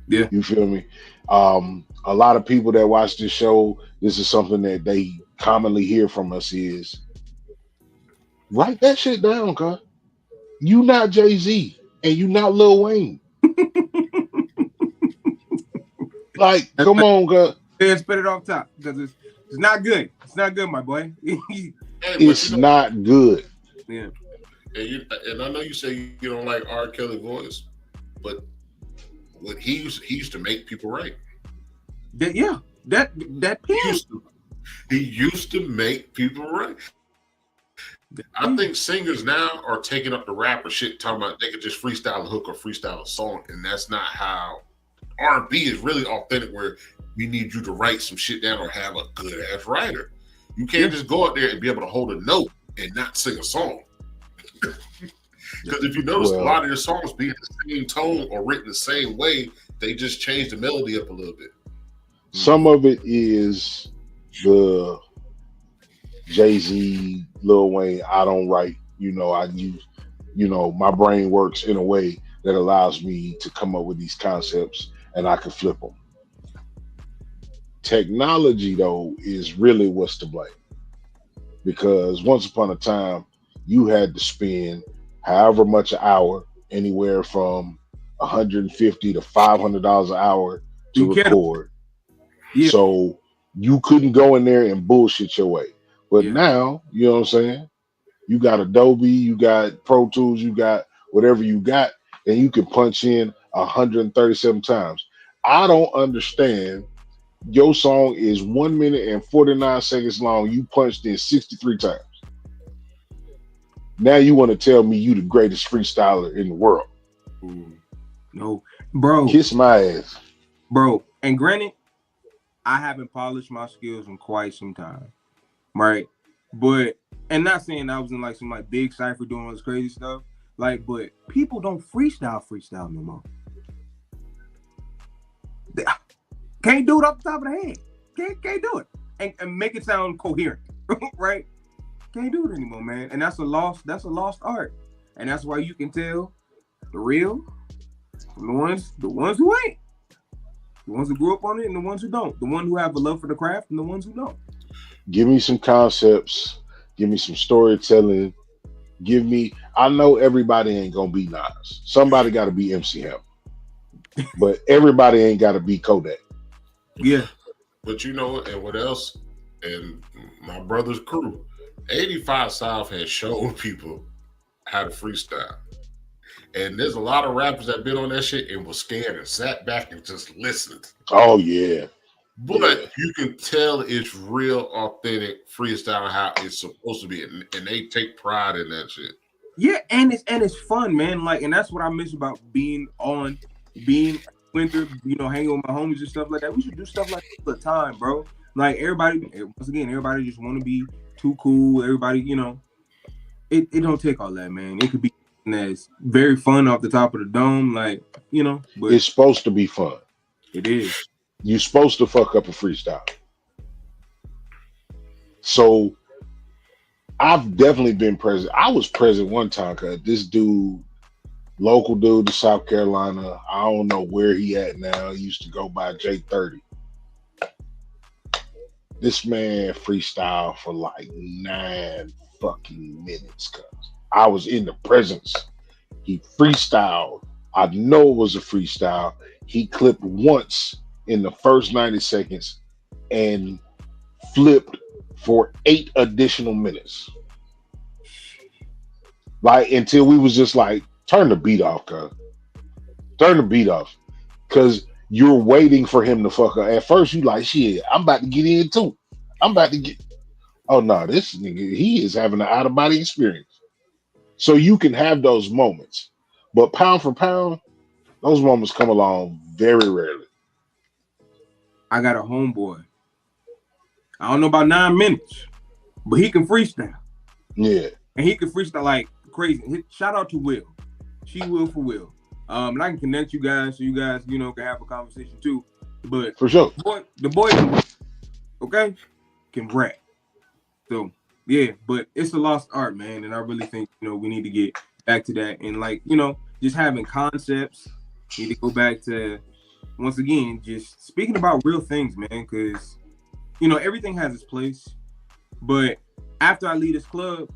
Yeah. You feel me? A lot of people that watch this show, this is something that they commonly hear from us is, write that shit down, cuz. You not Jay-Z and you not Lil Wayne. Like, come on, cuz. Yeah, spit it off top because it's not good. It's not good, my boy. It's not good. Yeah. And I know you say you don't like R. Kelly voice, but what he used to make people right. That pen. He used to make people right. I think singers now are taking up the rapper shit, talking about they could just freestyle a hook or freestyle a song, and that's not how R&B is really authentic. Where we need you to write some shit down or have a good ass writer. You can't just go out there and be able to hold a note and not sing a song. Because if you notice, a lot of your songs be in the same tone or written the same way, they just change the melody up a little bit. Some of it is the Jay-Z, Lil Wayne, I don't write, I use, my brain works in a way that allows me to come up with these concepts and I can flip them. Technology, though, is really what's to blame. Because once upon a time, you had to spend however much an hour, anywhere from $150 to $500 an hour to record. Yeah. So you couldn't go in there and bullshit your way. But now, you know what I'm saying? You got Adobe, you got Pro Tools, you got whatever you got, and you can punch in 137 times. I don't understand your song is 1 minute and 49 seconds long. You punched in 63 times. Now you want to tell me you the greatest freestyler in the world? Ooh, no, bro. Kiss my ass, bro. And granted, I haven't polished my skills in quite some time, right? But and not saying I was in like some like big cipher doing all this crazy stuff, like, but people don't freestyle no more. They can't do it off the top of the head. Can't do it and make it sound coherent, right? Can't do it anymore, man. And that's a lost art. And that's why you can tell the real from the ones who ain't. The ones who grew up on it and the ones who don't. The ones who have a love for the craft and the ones who don't. give me some concepts. Give me some storytelling. I know everybody ain't gonna be Nas. Somebody got to be MC Hammer, but everybody ain't got to be Kodak. Yeah. But you know, and what else? And my brother's crew, 85 South has shown people how to freestyle. And there's a lot of rappers that been on that shit and was scared and sat back and just listened. Oh yeah. But you can tell it's real authentic freestyle how it's supposed to be, and they take pride in that shit. Yeah, and it's fun, man. Like, and that's what I miss about being winter, hanging with my homies and stuff like that. We should do stuff like that all the time, bro. Like everybody just want to be too cool. Everybody, it don't take all that, man. It could be that's very fun off the top of the dome, but It's supposed to be fun. It is. You're supposed to fuck up a freestyle. So I've definitely been present. I was present one time because this dude, local dude to South Carolina, I don't know where he at now. He used to go by J30. This man freestyle for like 9 fucking minutes, cuz I was in the presence. He freestyled. I know it was a freestyle. He clipped once in the first 90 seconds and flipped for 8 additional minutes. Like until we was just like, turn the beat off, cuz. Turn the beat off. Cause you're waiting for him to fuck up. At first you like, shit, I'm about to get in too. Oh no, this nigga, he is having an out-of-body experience. So you can have those moments. But pound for pound, those moments come along very rarely. I got a homeboy. I don't know about 9 minutes, but he can freestyle. Yeah. And he can freestyle like crazy. Shout out to Will. She Will for Will. And I can connect you guys so you guys, can have a conversation too. But for sure. The boy can rap. Okay? Can rap. So yeah, but it's a lost art, man. And I really think, we need to get back to that. And just having concepts. Need to go back to, once again, just speaking about real things, man. Because, everything has its place. But after I leave this club,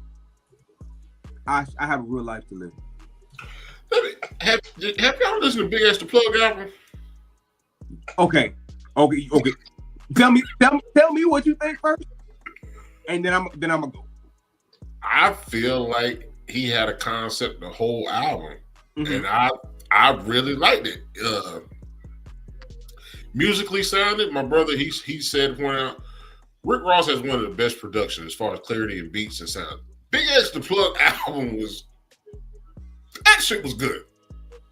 I have a real life to live. Have y'all listened to Big Ass the Plug album? Okay. Tell me what you think first, and then I'm gonna go. I feel like he had a concept the whole album, and I really liked it. Musically sounded, my brother he said Rick Ross has one of the best productions as far as clarity and beats and sound. Big Ass the Plug album that shit was good.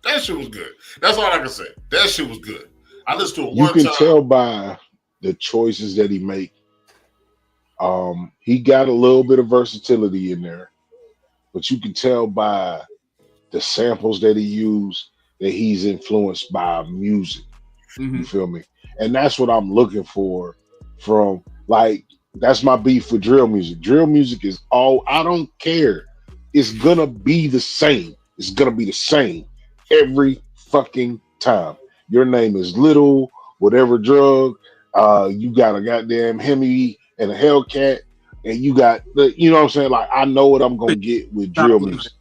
That's all I can say. That shit was good. I listened to it one time. You can tell by the choices that he make. He got a little bit of versatility in there, but you can tell by the samples that he used that he's influenced by music. You feel me? And that's what I'm looking for from, that's my beef with drill music. Drill music is I don't care. It's gonna be the same. It's gonna be the same every fucking time. Your name is Little, whatever drug. You got a goddamn Hemi and a Hellcat, and you got you know what I'm saying? Like, I know what I'm gonna get with drill music.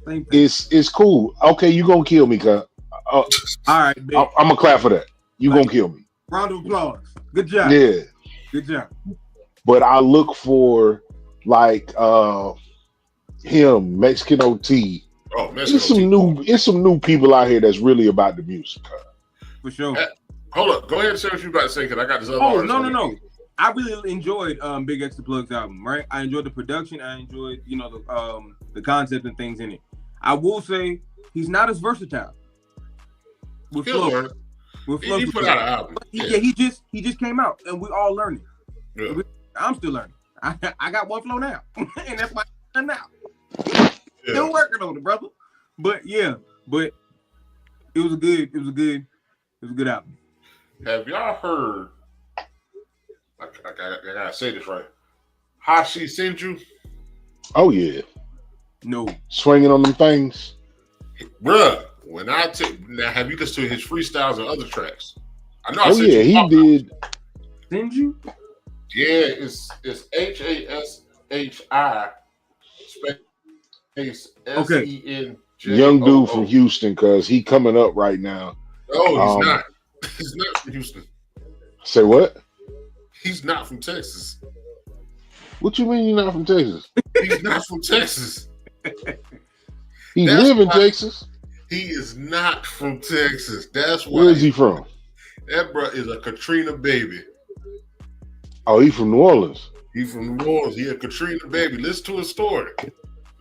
It's cool. Okay, you gonna kill me, cuz. All right, I'm gonna clap for that. You gonna kill me. Round of applause. Good job. Yeah. Good job. But I look for him, Mexican OT. Oh, Mexican It's some new people out here that's really about the music. For sure. Hold up. Go ahead and say what you about to say because I got this other. Oh no. I really enjoyed Big X the Plug's album. Right, I enjoyed the production. I enjoyed the concept and things in it. I will say he's not as versatile. With Flo. He put out an album. He just came out, and we all learning. Yeah. I'm still learning. I got one flow now, and that's my now. Still working on it, brother. But it was a good album. Have y'all heard? I gotta say this right. How She Sent You? Oh yeah. No. Swinging on them things, bruh. When I take now, have you listened to his freestyles and other tracks? I know. He did. Send you? Yeah, it's HASHI space SENJ. Young dude from Houston, cause he coming up right now. No, he's not. He's not from Houston. Say what? He's not from Texas. What you mean you're not from Texas? He's not from Texas. He live in Texas. He is not from Texas. That's why. Where is he from? That bro is a Katrina baby. Oh, he from New Orleans. He from New Orleans. He a Katrina baby. Listen to his story.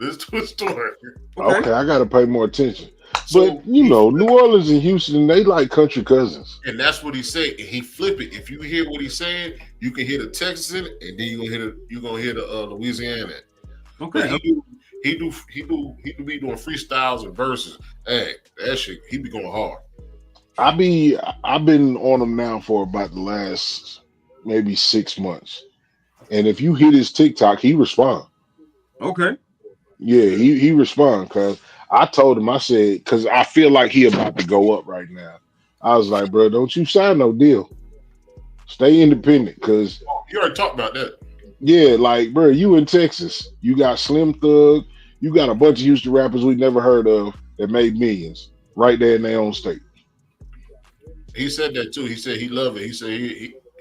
Okay, I gotta pay more attention. But New Orleans and Houston, they like country cousins. And that's what he said. And he flip it. If you hear what he's saying, you can hear the Texas in it, and then you're gonna hear the Louisiana. Okay. But he be doing freestyles and verses. Hey, that shit, he be going hard. I've been on him now for about the last maybe 6 months. And if you hit his TikTok, he respond. Okay. Yeah, he respond because I told him, I said, because I feel like he about to go up right now. I was like, bro, don't you sign no deal. Stay independent because you already talked about that. Yeah, like, bro, you in Texas. You got Slim Thug. You got a bunch of Houston rappers we never heard of that made millions right there in their own state. He said that too. He said he loved it. He said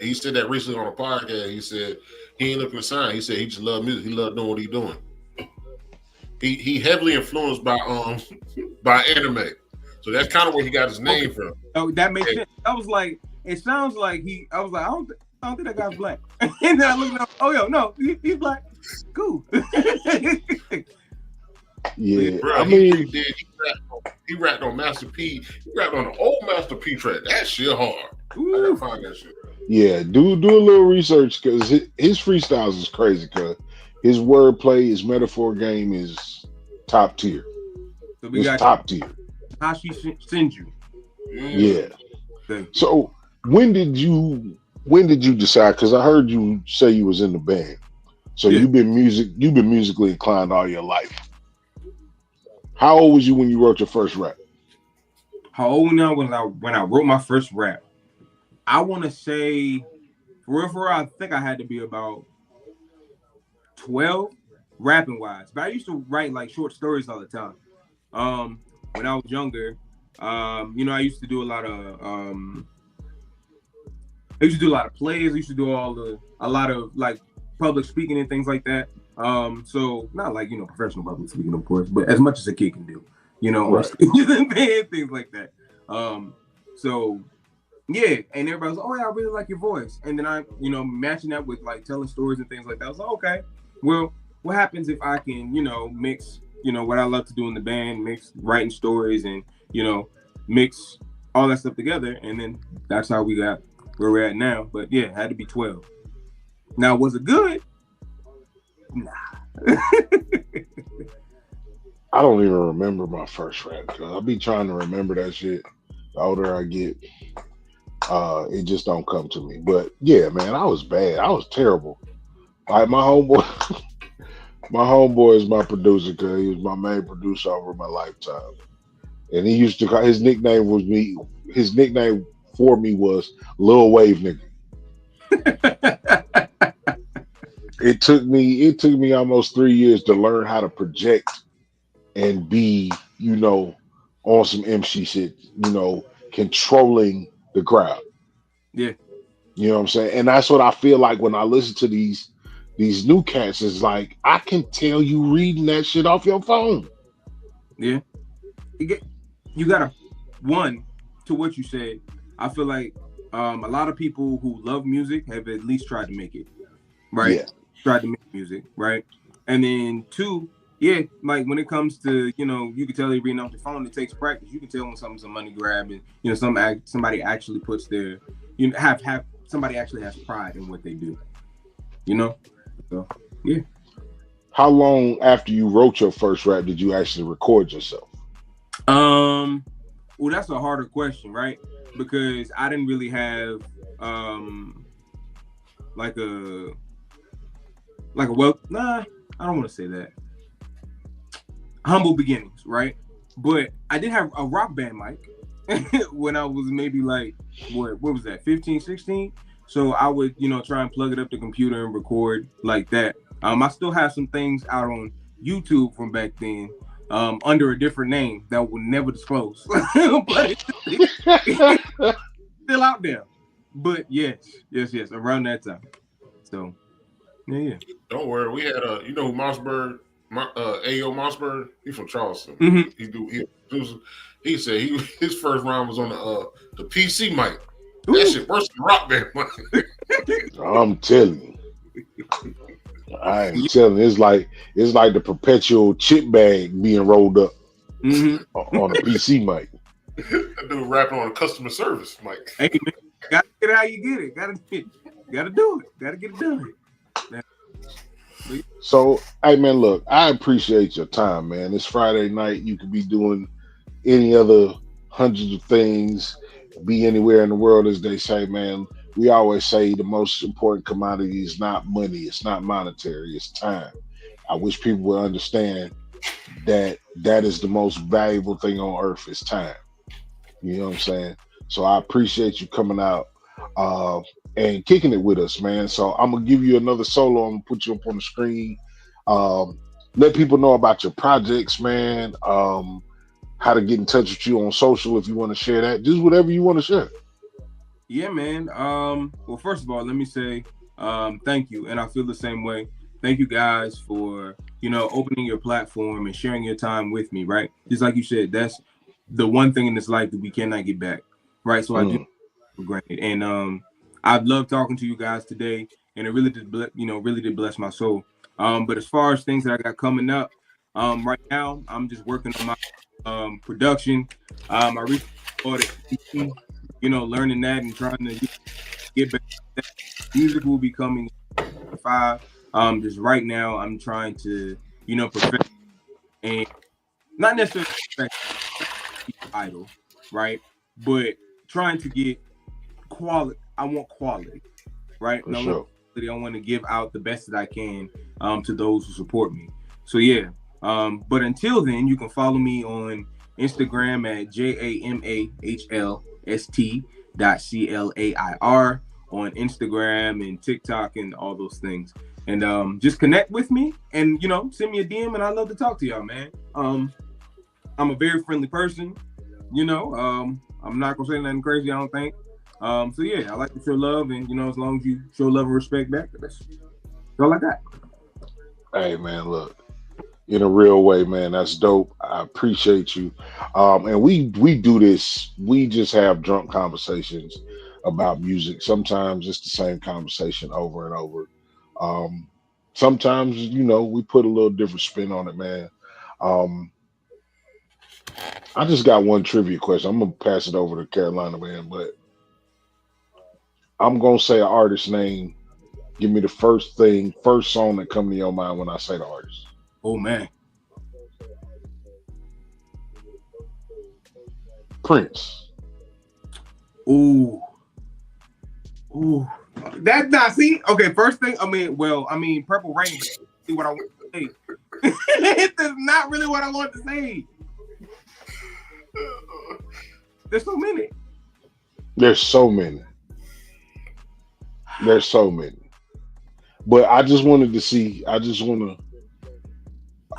he said that recently on a podcast. He said he ain't looking to sign. He said he just loved music. He loved doing what he doing. He heavily influenced by anime. So that's kind of where he got his name from. Oh, that makes sense. I was like, it sounds like I was like, I don't think that guy's black. And then I looked up, no, he's black. Cool. Yeah, bro, I mean, he rapped on Master P. He rapped on the old Master P track. That shit hard. Ooh. I gotta find that shit. Yeah, do a little research because his freestyles is crazy. Cause his wordplay, his metaphor game is top tier. So we got top tier. How She Send You. Yeah. So when did you decide? Because I heard you say you was in the band. So you've been musically inclined all your life. How old was you when you wrote your first rap? How old now was I when I wrote my first rap? I want to say, for real, I think I had to be about 12, rapping wise. But I used to write like short stories all the time. When I was younger, I used to do a lot of plays. I used to do a lot of like public speaking and things like that. So not like, professional public speaking, of course, but as much as a kid can do, right. Things like that. So yeah, and everybody was, oh yeah, I really like your voice. And then I, matching that with like telling stories and things like that. I was like, okay, well, what happens if I can, mix, what I love to do in the band, mix writing stories and, mix all that stuff together. And then that's how we got where we're at now. But yeah, it had to be 12. Now, was it good? Nah. I don't even remember my first rap. I'll be trying to remember that shit. The older I get, it just don't come to me. But yeah, man, I was bad. I was terrible. Like my homeboy, is my producer because he was my main producer over my lifetime. And he used to call his nickname for me was Lil Wave Nigga. It took me almost 3 years to learn how to project and be, on some MC shit, controlling the crowd. Yeah. You know what I'm saying? And that's what I feel like when I listen to these new cats is like, I can tell you reading that shit off your phone. Yeah. You gotta, one, to what you said, I feel like a lot of people who love music have at least tried to make it, right? Yeah. Tried to make music, right? And then 2, yeah, like when it comes to, you know, you can tell you're reading off the phone, it takes practice. You can tell when something's a money grab, and you know, somebody actually puts their, you know, have somebody actually has pride in what they do, you know? So yeah. How long after you wrote your first rap did you actually record yourself? Well, that's a harder question, right? Because I didn't really have like a I don't want to say that. Humble beginnings, right? But I did have a rock band mic when I was maybe like what was that, 15, 16? So I would, you know, try and plug it up the computer and record like that. I still have some things out on YouTube from back then, under a different name that will never disclose. But it's still out there. But yes, around that time. So yeah. Don't worry, we had you know, Mossberg, Ayo Mossberg. He's from Charleston. Mm-hmm. He said his first round was on the PC mic. That shit worse than rock band mic. I'm telling you. I am telling you, it's like the perpetual chip bag being rolled up on a PC mic. That dude rapping on a customer service mic. Hey man, gotta get it how you get it. Gotta do it. Gotta get it done. So, hey man, look, I appreciate your time, man. It's Friday night. You could be doing any other hundreds of things, be anywhere in the world, as they say, man. We always say the most important commodity is not money. It's not monetary. It's time. I wish people would understand that is the most valuable thing on earth is time. You know what I'm saying? So I appreciate you coming out and kicking it with us, man. So I'm going to give you another solo. I'm going to put you up on the screen. Let people know about your projects, man. How to get in touch with you on social if you want to share that. Just whatever you want to share. Yeah, man. Well, first of all, let me say thank you. And I feel the same way. Thank you guys for, you know, opening your platform and sharing your time with me, right? Just like you said, that's the one thing in this life that we cannot get back, right? So I do for granted. And I've loved talking to you guys today, and it really did, really did bless my soul. But as far as things that I got coming up, right now, I'm just working on my production. I recently started teaching, you know, learning that and trying to get back to that. Music will be coming 5. Just right now, I'm trying to, you know, perfect and not necessarily perfect idol, right? But trying to get quality. I want quality, right? For sure. I want to give out the best that I can to those who support me. So yeah. But until then, you can follow me on Instagram at JAMAHLST.CLAIR on Instagram and TikTok and all those things. And just connect with me and, you know, send me a DM, and I love to talk to y'all, man. I'm a very friendly person, you know. I'm not gonna say nothing crazy, I don't think. So yeah, I like to show love, and you know, as long as you show love and respect back, that's all I got. Hey man, look, in a real way, man, that's dope. I appreciate you. And we do this. We just have drunk conversations about music. Sometimes it's the same conversation over and over. Sometimes, you know, we put a little different spin on it, man. I just got one trivia question. I'm gonna pass it over to Carolina, man, but I'm gonna say an artist name. Give me the first song that come to your mind when I say the artist. Oh man. Prince. Ooh. That's not, see, okay, first thing, Purple Rain. See what I want to say. That's not really what I want to say. There's so many. But I just wanted to see.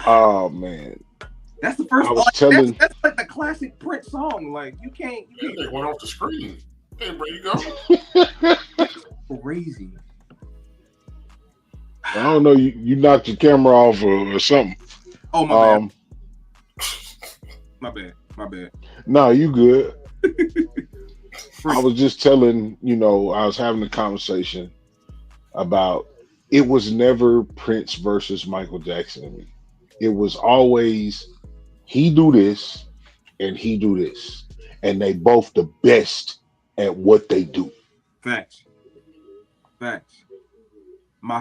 Oh man. That's the first. That's like the classic Prince song. Like you can't. They went off the screen. Hey, bro, you go. Crazy. I don't know. You knocked your camera off or something. Oh my bad. My bad. No, you good. Prince. I was just telling, I was having a conversation about it was never Prince versus Michael Jackson to me. It was always he do this and he do this. And they both the best at what they do. Facts.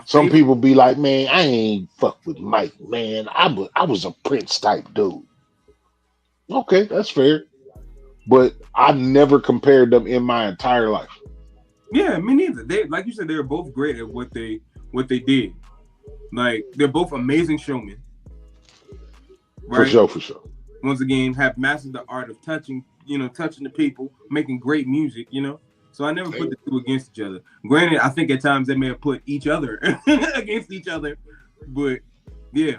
Some people be like, man, I ain't fuck with Mike, man. I was a Prince type dude. Okay, that's fair. But I never compared them in my entire life. Yeah, me neither. They, like you said, they were both great at what they did. Like, they're both amazing showmen. Right? For sure. Once again, have mastered the art of touching the people, making great music, So I never put the two against each other. Granted, I think at times they may have put each other against each other, but yeah.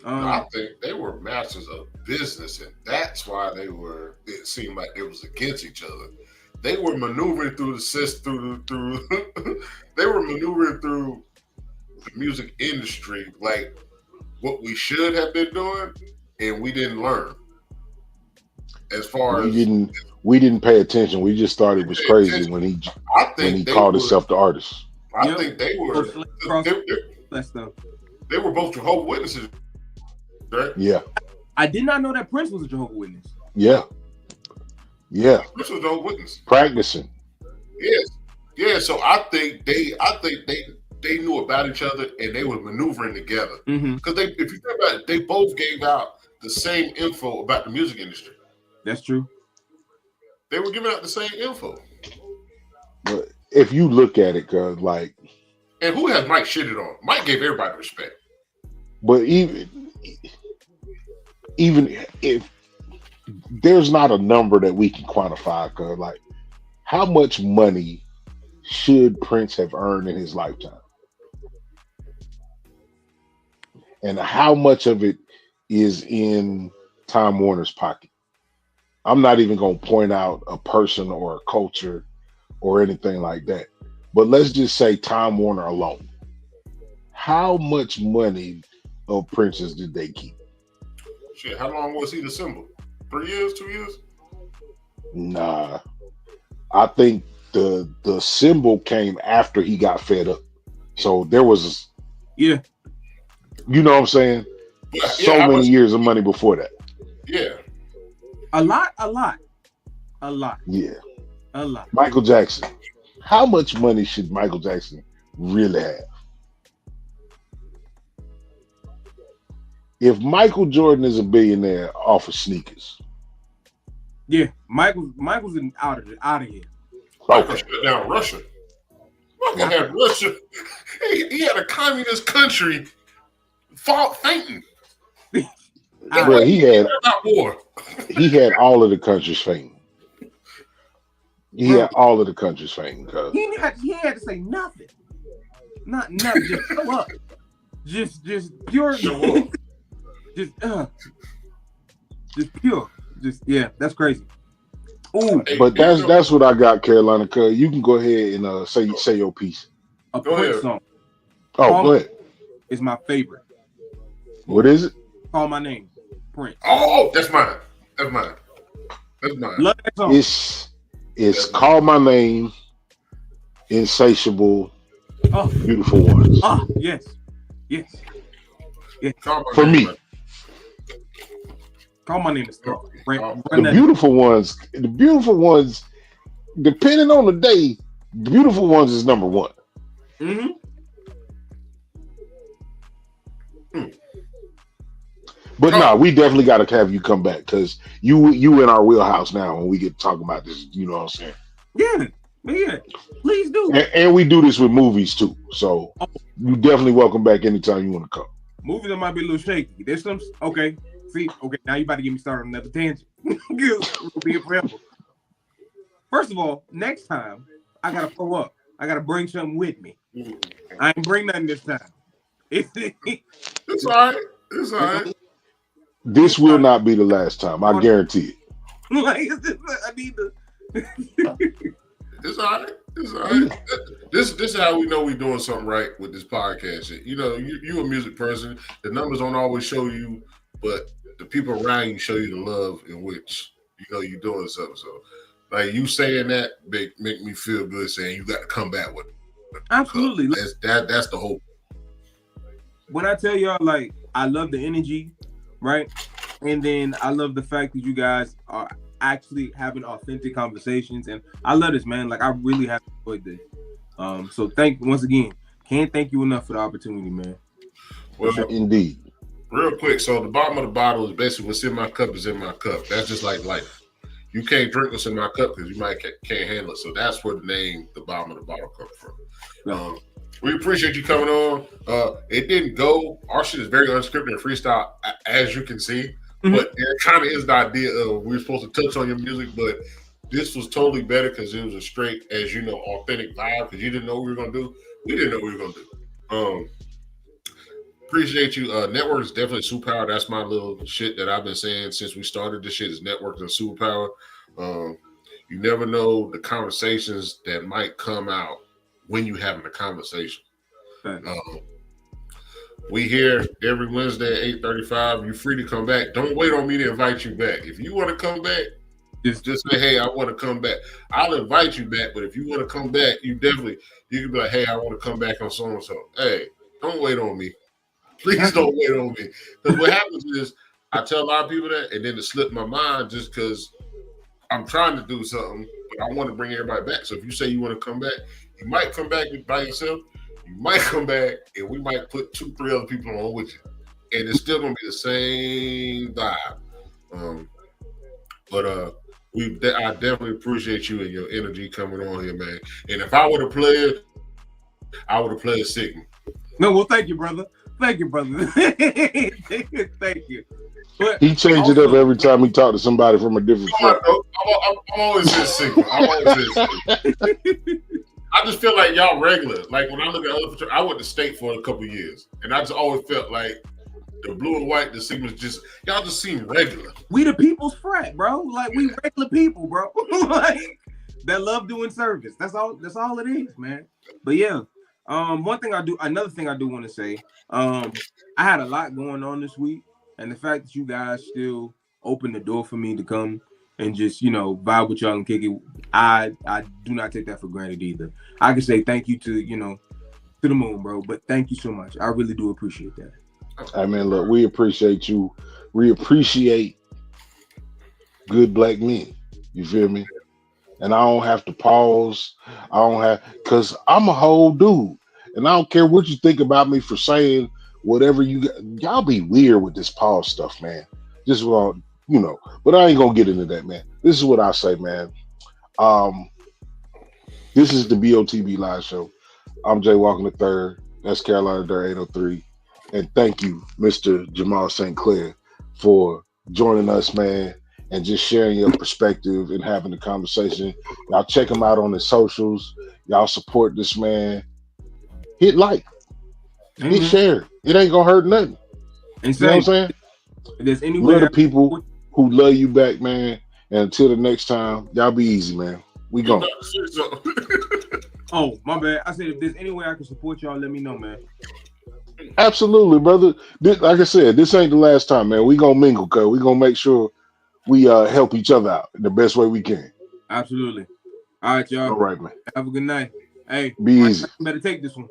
I think they were masters of business, and that's why it seemed like they was against each other. They were maneuvering through the system, they were maneuvering through the music industry like what we should have been doing, and we didn't learn. As far as we didn't pay attention. We just thought it was crazy when he called himself the artist. I think they were. They were both Jehovah's Witnesses, right? Yeah. I did not know that Prince was a Jehovah's Witness. Yeah. Prince was a Jehovah's Witness. Practicing. Yes. Yeah. So I think they knew about each other and they were maneuvering together. Because if you think about it, they both gave out the same info about the music industry. That's true. They were giving out the same info. But if you look at it, and who has Mike shitted on? Mike gave everybody respect. But even if there's not a number that we can quantify, cause how much money should Prince have earned in his lifetime? And how much of it is in Time Warner's pocket? I'm not even going to point out a person or a culture or anything like that. But let's just say Time Warner alone. How much money of Prince's did they keep? Shit, how long was he the symbol? 3 years, 2 years? Nah. I think the symbol came after he got fed up. So there was... Yeah. You know what I'm saying? So many years of money before that. Yeah. A lot. Yeah. A lot. Michael Jackson. How much money should Michael Jackson really have? If Michael Jordan is a billionaire off of sneakers. Yeah, Michael's out of here. Michael shut down Russia. Michael had Russia. He had a communist country fainting. Bro, he had all of the countries fainting. He had all of the countries fainting. He had to say nothing. Not nothing. Just show up. Just pure. Just pure. Yeah. That's crazy. Ooh. But that's what I got, Carolina. Cause you can go ahead and say your piece. A Prince song. Oh, go ahead. Is my favorite. What is it? Call My Name. Prince. Oh, that's mine. Love that song. It's Call My Name, Insatiable, Beautiful Ones. Yes. For me. Call My Name is tough. The beautiful ones, depending on the day, the Beautiful Ones is number one. Mm-hmm. But we definitely got to have you come back because you in our wheelhouse now when we get to talk about this. You know what I'm saying? Yeah. Please do. And we do this with movies too. So you definitely welcome back anytime you want to come. Movies that might be a little shaky. There's some okay. Now you about to get me started on another tangent. We'll be here forever. First of all, next time I gotta pull up. I gotta bring something with me. I ain't bring nothing this time. It's all right. This will not be the last time. I guarantee it. I need to. It's all right. This is how we know we're doing something right with this podcast shit. You know, you a music person. The numbers don't always show you, but the people around you show you the love in which you know you're doing something. So like you saying that make me feel good. Saying you got to come back with it. Absolutely. That's the hope. When I tell y'all, like, I love the energy, right? And then I love the fact that you guys are actually having authentic conversations, and I love this, man. Like, I really have enjoyed this. So once again, can't thank you enough for the opportunity, man. Well, indeed. Real quick, so the bottom of the bottle is basically what's in my cup is in my cup. That's just like life. You can't drink what's in my cup because you might can't handle it. So that's where the name, the bottom of the bottle, comes from. We appreciate you coming on. It didn't go. Our shit is very unscripted and freestyle, as you can see. Mm-hmm. But it kind of is the idea of we were supposed to touch on your music, but this was totally better because it was a straight, as you know, authentic vibe. Because you didn't know what we were gonna do. We didn't know what we were gonna do. Appreciate you. Network is definitely superpower. That's my little shit that I've been saying since we started this shit is network and superpower. You never know the conversations that might come out when you having a conversation. We here every Wednesday at 8:35. You're free to come back. Don't wait on me to invite you back. If you want to come back, just say, hey, I want to come back. I'll invite you back, but if you want to come back, you can be like, hey, I want to come back on so-and-so. Hey, don't wait on me. Please don't wait on me. Because what happens is I tell a lot of people that, and then it slipped my mind just because I'm trying to do something, but I want to bring everybody back. So if you say you want to come back, you might come back by yourself. You might come back, and we might put 2-3 other people on with you. And it's still going to be the same vibe. I definitely appreciate you and your energy coming on here, man. And if I would have played, I would have played Sigma. No, well, thank you, brother. Thank you, brother. Thank you. But he changed it up every time he talked to somebody from a different front. I'm always in Sigma. I just feel like y'all regular. Like when I look at other patrol, I went to state for a couple of years, and I just always felt like the blue and white, the Sigmas y'all just seem regular. We the people's frat, bro. Like we regular people, bro. Like that love doing service. That's all it is, man. But yeah. Another thing I do want to say, I had a lot going on this week, and the fact that you guys still opened the door for me to come and just, vibe with y'all and kick it, I do not take that for granted either. I can say thank you to the moon, bro, but thank you so much. I really do appreciate that. I mean, look, we appreciate you. We appreciate good black men. You feel me? And I don't have to pause. Because I'm a whole dude. And I don't care what you think about me for saying whatever y'all be weird with this pause stuff, man. This is what but I ain't gonna get into that, man. This is what I say, man. This is the BOTB Live Show. I'm Jay Walker III. That's Carolina Durr 803. And thank you, Mr. Jamal St. Clair, for joining us, man, and just sharing your perspective and having the conversation. Y'all check him out on his socials. Y'all support this man. Hit like. Hit share. It ain't gonna hurt nothing. And you know what I'm saying? There's anywhere love the people who love you back, man. And until the next time, y'all be easy, man. We gone. Oh, my bad. I said if there's any way I can support y'all, let me know, man. Absolutely, brother. Like I said, this ain't the last time, man. We gonna mingle, cuz we gonna make sure we help each other out in the best way we can. Absolutely. All right, y'all. All right, man. Have a good night. Hey, be easy. Better take this one.